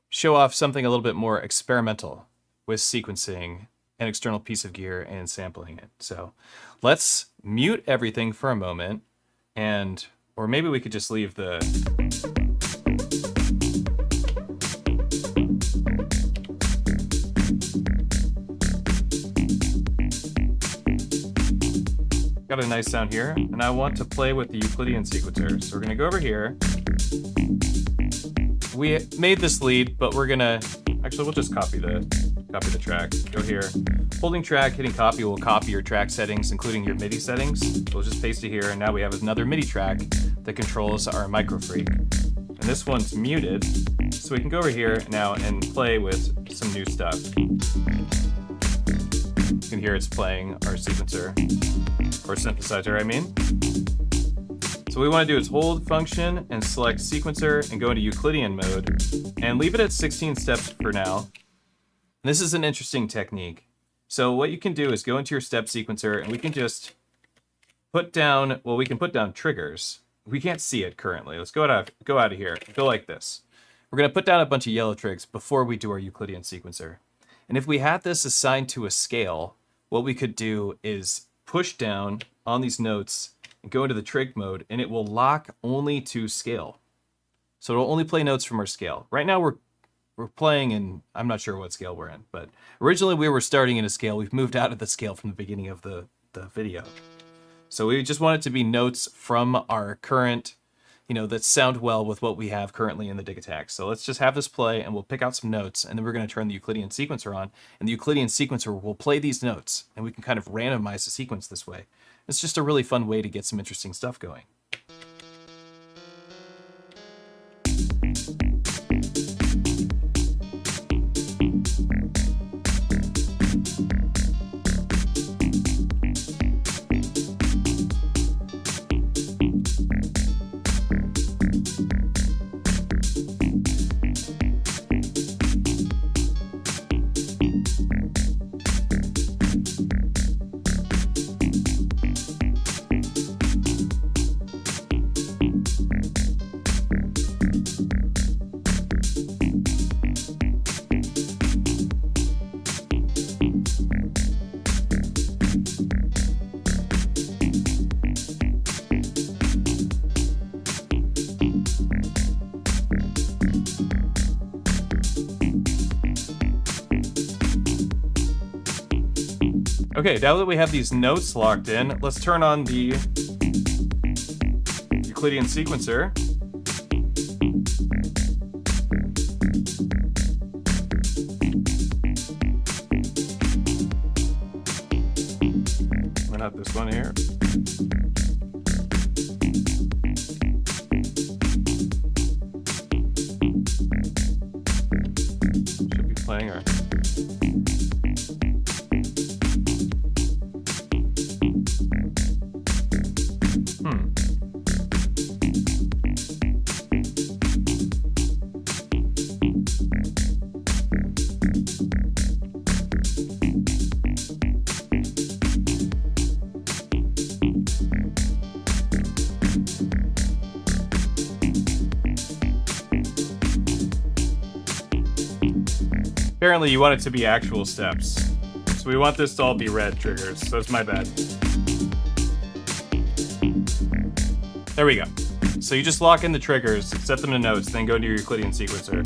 show off something a little bit more experimental with sequencing an external piece of gear and sampling it. So let's mute everything for a moment, and or maybe we could just leave the got a nice sound here, and I want to play with the Euclidean sequencer. So we're gonna go over here. We made this lead, but we're gonna, actually we'll just copy the track. Go here, holding track, hitting copy will copy your track settings, including your MIDI settings. We'll just paste it here, and now we have another MIDI track that controls our Microfreak. And this one's muted, so we can go over here now and play with some new stuff. You can hear it's playing our sequencer, or synthesizer, I mean. So what we want to do is hold function and select sequencer and go into Euclidean mode and leave it at 16 steps for now. And this is an interesting technique. So what you can do is go into your step sequencer and we can just put down, well, we can put down triggers. We can't see it currently. Let's go out of here. Go like this. We're going to put down a bunch of yellow trigs before we do our Euclidean sequencer. And if we had this assigned to a scale, what we could do is push down on these notes and go into the trig mode, and it will lock only to scale. So it'll only play notes from our scale. Right now we're playing in, I'm not sure what scale we're in, but originally we were starting in a scale. We've moved out of the scale from the beginning of the video. So we just want it to be notes from our current, that sound well with what we have currently in the Digitakt. So let's just have this play, and we'll pick out some notes, and then we're going to turn the Euclidean sequencer on, and the Euclidean sequencer will play these notes, and we can kind of randomize the sequence this way. It's just a really fun way to get some interesting stuff going. Okay, now that we have these notes locked in, let's turn on the Euclidean sequencer. Why not this one here? Should be playing our... Apparently you want it to be actual steps. So we want this to all be red triggers, so it's my bad. There we go. So you just lock in the triggers, set them to notes, then go into your Euclidean sequencer.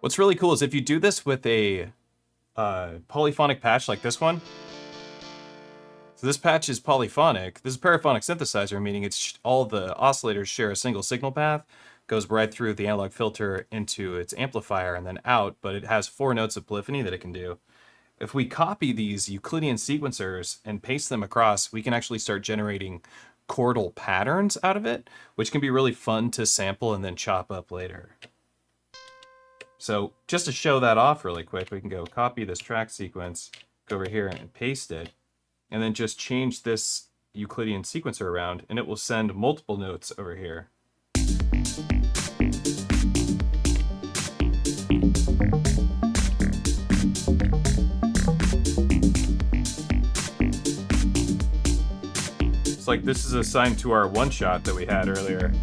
What's really cool is if you do this with a polyphonic patch like this one. So this patch is polyphonic. This is a paraphonic synthesizer, meaning it's all the oscillators share a single signal path, goes right through the analog filter into its amplifier and then out, but it has 4 notes of polyphony that it can do. If we copy these Euclidean sequencers and paste them across, we can actually start generating chordal patterns out of it, which can be really fun to sample and then chop up later. So just to show that off really quick, we can go copy this track sequence, go over here and paste it, and then just change this Euclidean sequencer around, and it will send multiple notes over here. It's like this is assigned to our one shot that we had earlier.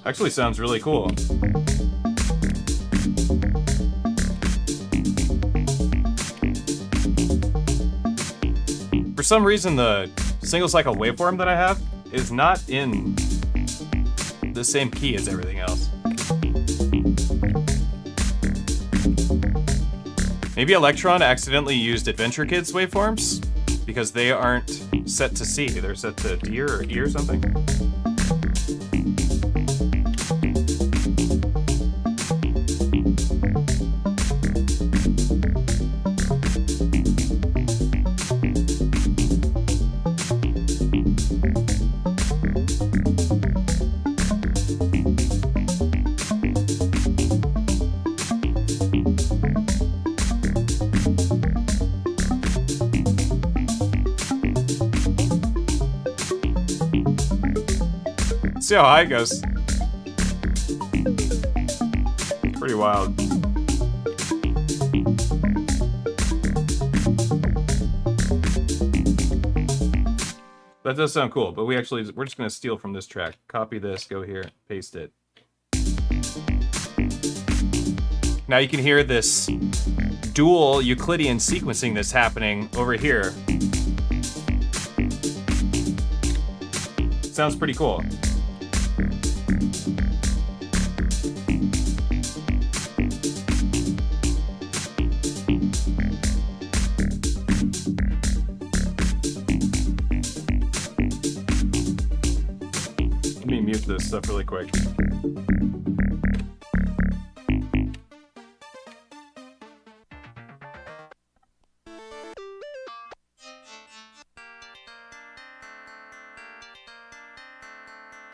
Actually sounds really cool. For some reason, the single cycle waveform that I have is not in the same key as everything else. Maybe Electron accidentally used Adventure Kids waveforms because they aren't set to C, they're set to D or E or something. See how high it goes. Pretty wild. That does sound cool, but we're just gonna steal from this track. Copy this, go here, paste it. Now you can hear this dual Euclidean sequencing that's happening over here. Sounds pretty cool. Let me mute this stuff really quick.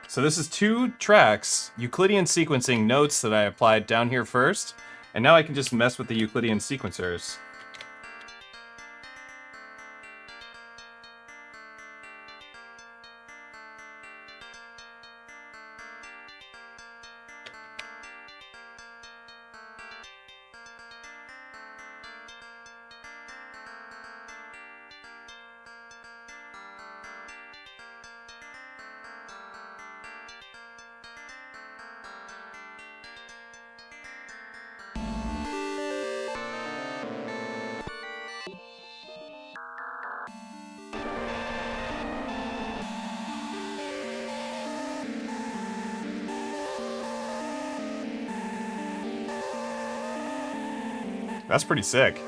So this is 2 tracks, Euclidean sequencing notes that I applied down here first, and now I can just mess with the Euclidean sequencers. That's pretty sick.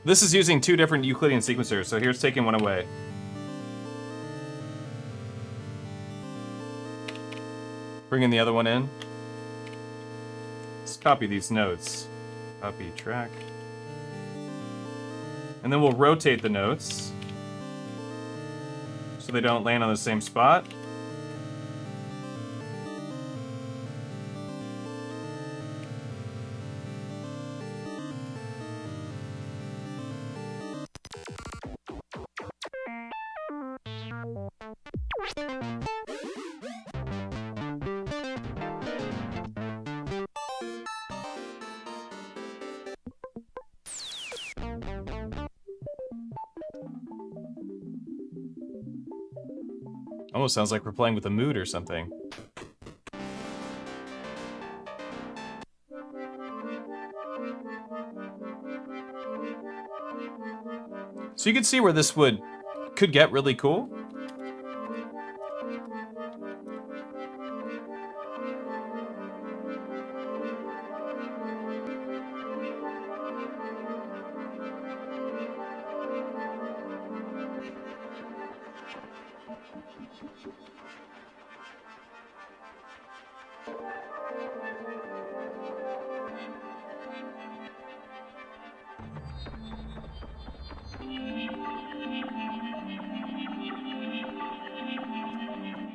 This is using two different Euclidean sequencers, so here's taking one away. Bringing the other one in. Let's copy these notes. Copy track. And then we'll rotate the notes so they don't land on the same spot. Almost sounds like we're playing with a mood or something. So you can see where this could get really cool.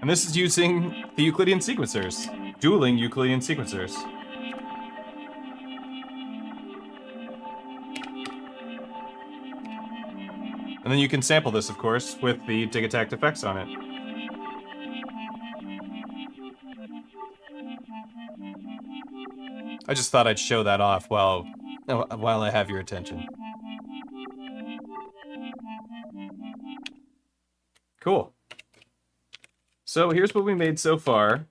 And this is using the Euclidean sequencers, dueling Euclidean sequencers. And then you can sample this, of course, with the Digitakt effects on it. I just thought I'd show that off while I have your attention. Cool. So here's what we made so far.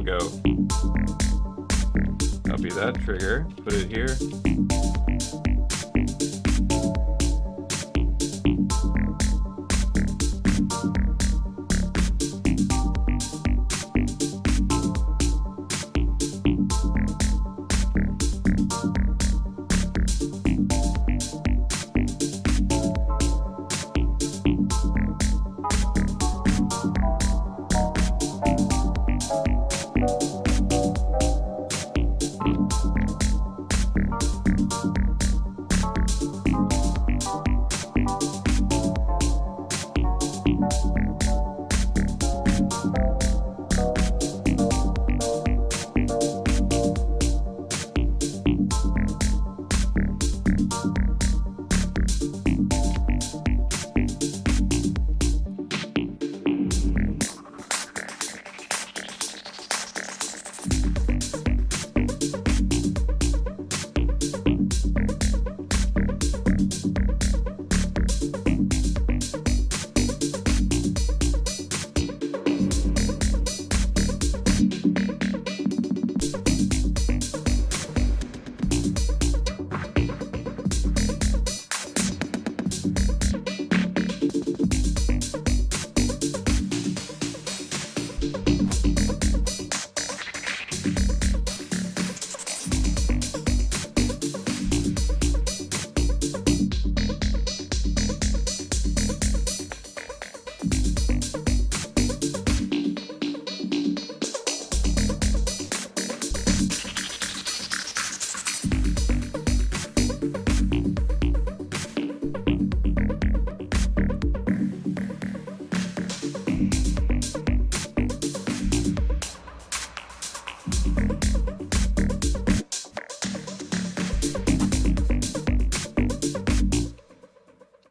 Go. Copy that trigger, put it here.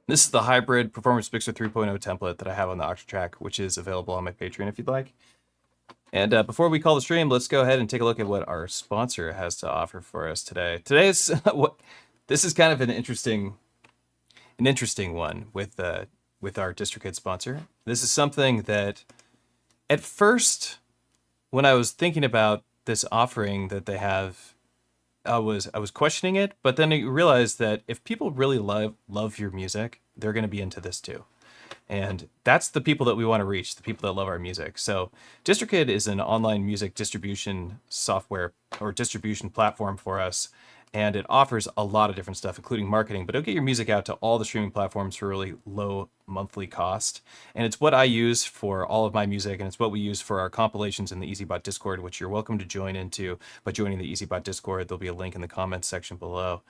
This is the hybrid Performance Mixer 3.0 template that I have on the Octatrack, which is available on my Patreon if you'd like. And before we call the stream, let's go ahead and take a look at what our sponsor has to offer for us today. Today's this is kind of an interesting one with our DistroKid sponsor. This is something that at first, when I was thinking about this offering that they have, I was questioning it, but then I realized that if people really love your music, they're going to be into this too. And that's the people that we want to reach, the people that love our music. So DistroKid is an online music distribution software or distribution platform for us. And it offers a lot of different stuff, including marketing, but it'll get your music out to all the streaming platforms for really low monthly cost. And it's what I use for all of my music, and it's what we use for our compilations in the EZBOT Discord, which you're welcome to join into by joining the EZBOT Discord. There'll be a link in the comments section below.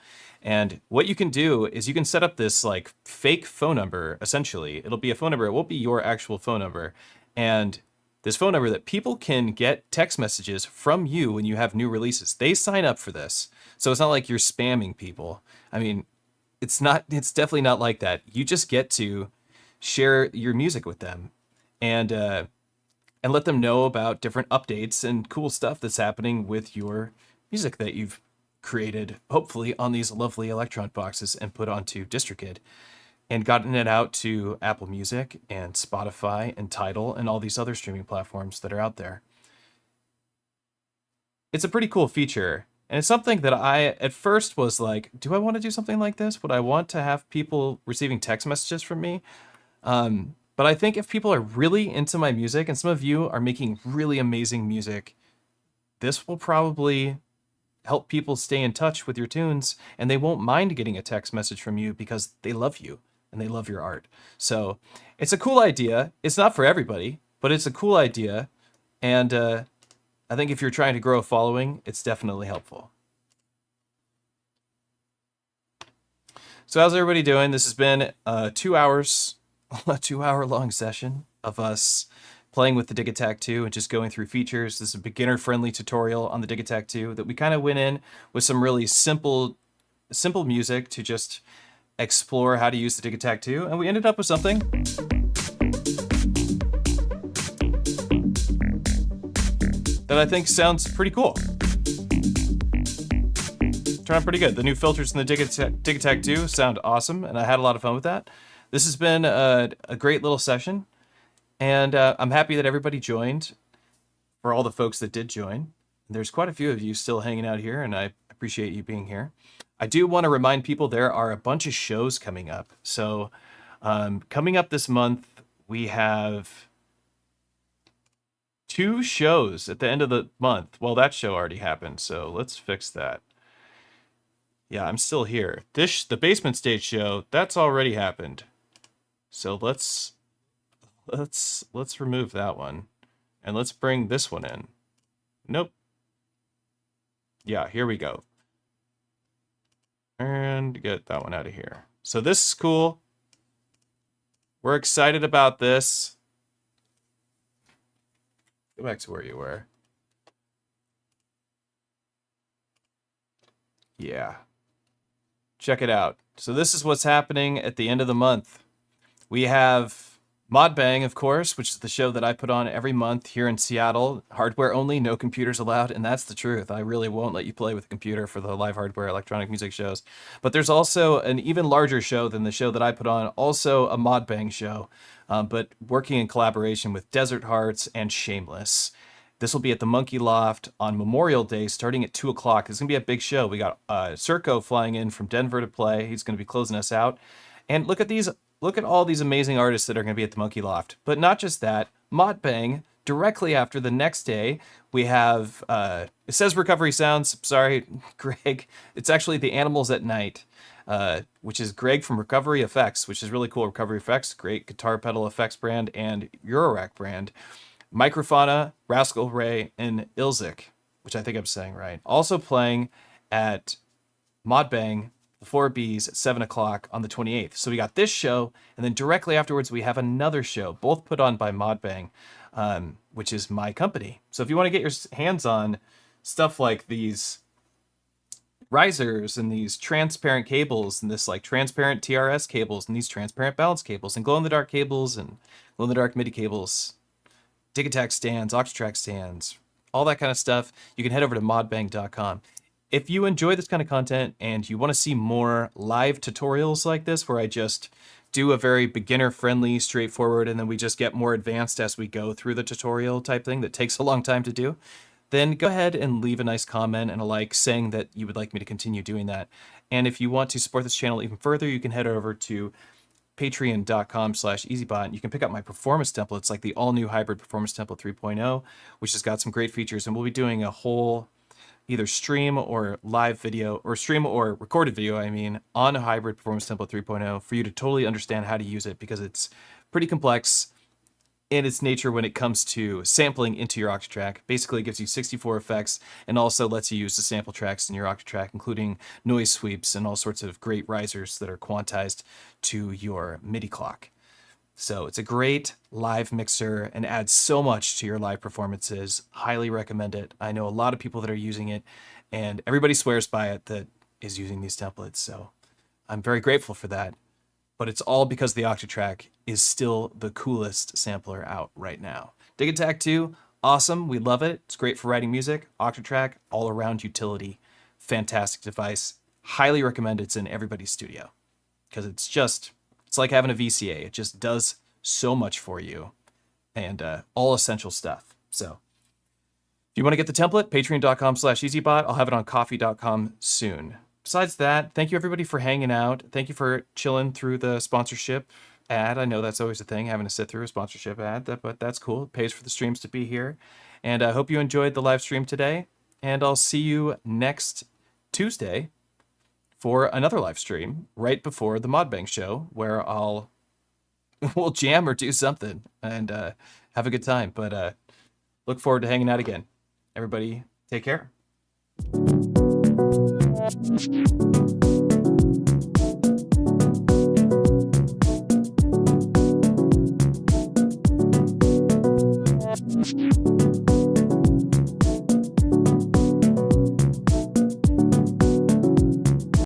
And what you can do is you can set up this like fake phone number, essentially. It'll be a phone number. It won't be your actual phone number. And this phone number that people can get text messages from you when you have new releases. They sign up for this. So it's not like you're spamming people. I mean, it's definitely not like that. You just get to share your music with them and let them know about different updates and cool stuff that's happening with your music that you've created, hopefully on these lovely Electron boxes and put onto DistroKid, and gotten it out to Apple Music and Spotify and Tidal and all these other streaming platforms that are out there. It's a pretty cool feature. And it's something that I, at first, was like, do I want to do something like this? Would I want to have people receiving text messages from me? But I think if people are really into my music, and some of you are making really amazing music, this will probably help people stay in touch with your tunes, and they won't mind getting a text message from you because they love you and they love your art. So it's a cool idea. It's not for everybody, but it's a cool idea. And I think if you're trying to grow a following, it's definitely helpful. So how's everybody doing? This has been 2 hours, a 2-hour-long session of us playing with the Digitakt 2 and just going through features. This is a beginner-friendly tutorial on the Digitakt 2 that we kind of went in with some really simple music to just explore how to use the Digitakt 2, and we ended up with something that I think sounds pretty cool. Turned out pretty good. The new filters in the Digitakt 2 sound awesome, and I had a lot of fun with that. This has been a great little session, and I'm happy that everybody joined. For all the folks that did join, there's quite a few of you still hanging out here, and I appreciate you being here. I do want to remind people there are a bunch of shows coming up. So coming up this month, we have 2 shows at the end of the month. Well, that show already happened, so let's fix that. Yeah, I'm still here. The basement stage show, that's already happened. So let's remove that one, and let's bring this one in. Nope. Yeah, here we go. And get that one out of here. So this is cool. We're excited about this. Go back to where you were. Yeah. Check it out. So this is what's happening at the end of the month. We have Modbang, of course, which is the show that I put on every month here in Seattle. Hardware only, no computers allowed, and that's the truth. I really won't let you play with a computer for the live hardware electronic music shows. But there's also an even larger show than the show that I put on, also a Modbang show, but working in collaboration with Desert Hearts and Shameless. This will be at the Monkey Loft on Memorial Day, starting at 2 o'clock. It's going to be a big show. We got Circo flying in from Denver to play. He's going to be closing us out. And look at all these amazing artists that are going to be at the Monkey Loft. But not just that, Modbang, directly after the next day, we have, it says Recovery Sounds. Sorry, Greg. It's actually The Animals at Night, which is Greg from Recovery Effects, which is really cool. Recovery Effects, great guitar pedal effects brand and Eurorack brand. Microfauna, Rascal Ray, and Ilzik, which I think I'm saying right. Also playing at Modbang, the 4Bs at 7 o'clock on the 28th. So we got this show, and then directly afterwards we have another show, both put on by Modbang, which is my company. So if you want to get your hands on stuff like these risers and these transparent cables and this like transparent TRS cables and these transparent balance cables and glow-in-the-dark cables and glow-in-the-dark MIDI cables, Digitakt stands, Octatrack stands, all that kind of stuff, you can head over to modbang.com. If you enjoy this kind of content and you want to see more live tutorials like this, where I just do a very beginner-friendly, straightforward, and then we just get more advanced as we go through the tutorial type thing that takes a long time to do, then go ahead and leave a nice comment and a like saying that you would like me to continue doing that. And if you want to support this channel even further, you can head over to patreon.com/EZBOT, and you can pick up my performance templates, like the all-new hybrid performance template 3.0, which has got some great features, and we'll be doing a whole either stream or live video, or stream or recorded video, I mean, on a hybrid performance template 3.0 for you to totally understand how to use it, because it's pretty complex in its nature when it comes to sampling into your Octatrack. Basically, it gives you 64 effects and also lets you use the sample tracks in your Octatrack, including noise sweeps and all sorts of great risers that are quantized to your MIDI clock. So it's a great live mixer and adds so much to your live performances. Highly recommend it. I know a lot of people that are using it, and everybody swears by it that is using these templates. So I'm very grateful for that. But it's all because the Octatrack is still the coolest sampler out right now. Digitakt 2, awesome. We love it. It's great for writing music. Octatrack, all-around utility. Fantastic device. Highly recommend it's in everybody's studio, because it's like having a VCA. It just does so much for you, and all essential stuff. So if you want to get the template, patreon.com/EZBOT. I'll have it on coffee.com soon. Besides that, thank you everybody for hanging out. Thank you for chilling through the sponsorship ad. I know that's always a thing, having to sit through a sponsorship ad, but that's cool. It pays for the streams to be here. And I hope you enjoyed the live stream today. And I'll see you next Tuesday for another live stream right before the Modbang show, where we'll jam or do something and have a good time. But look forward to hanging out again. Everybody, take care.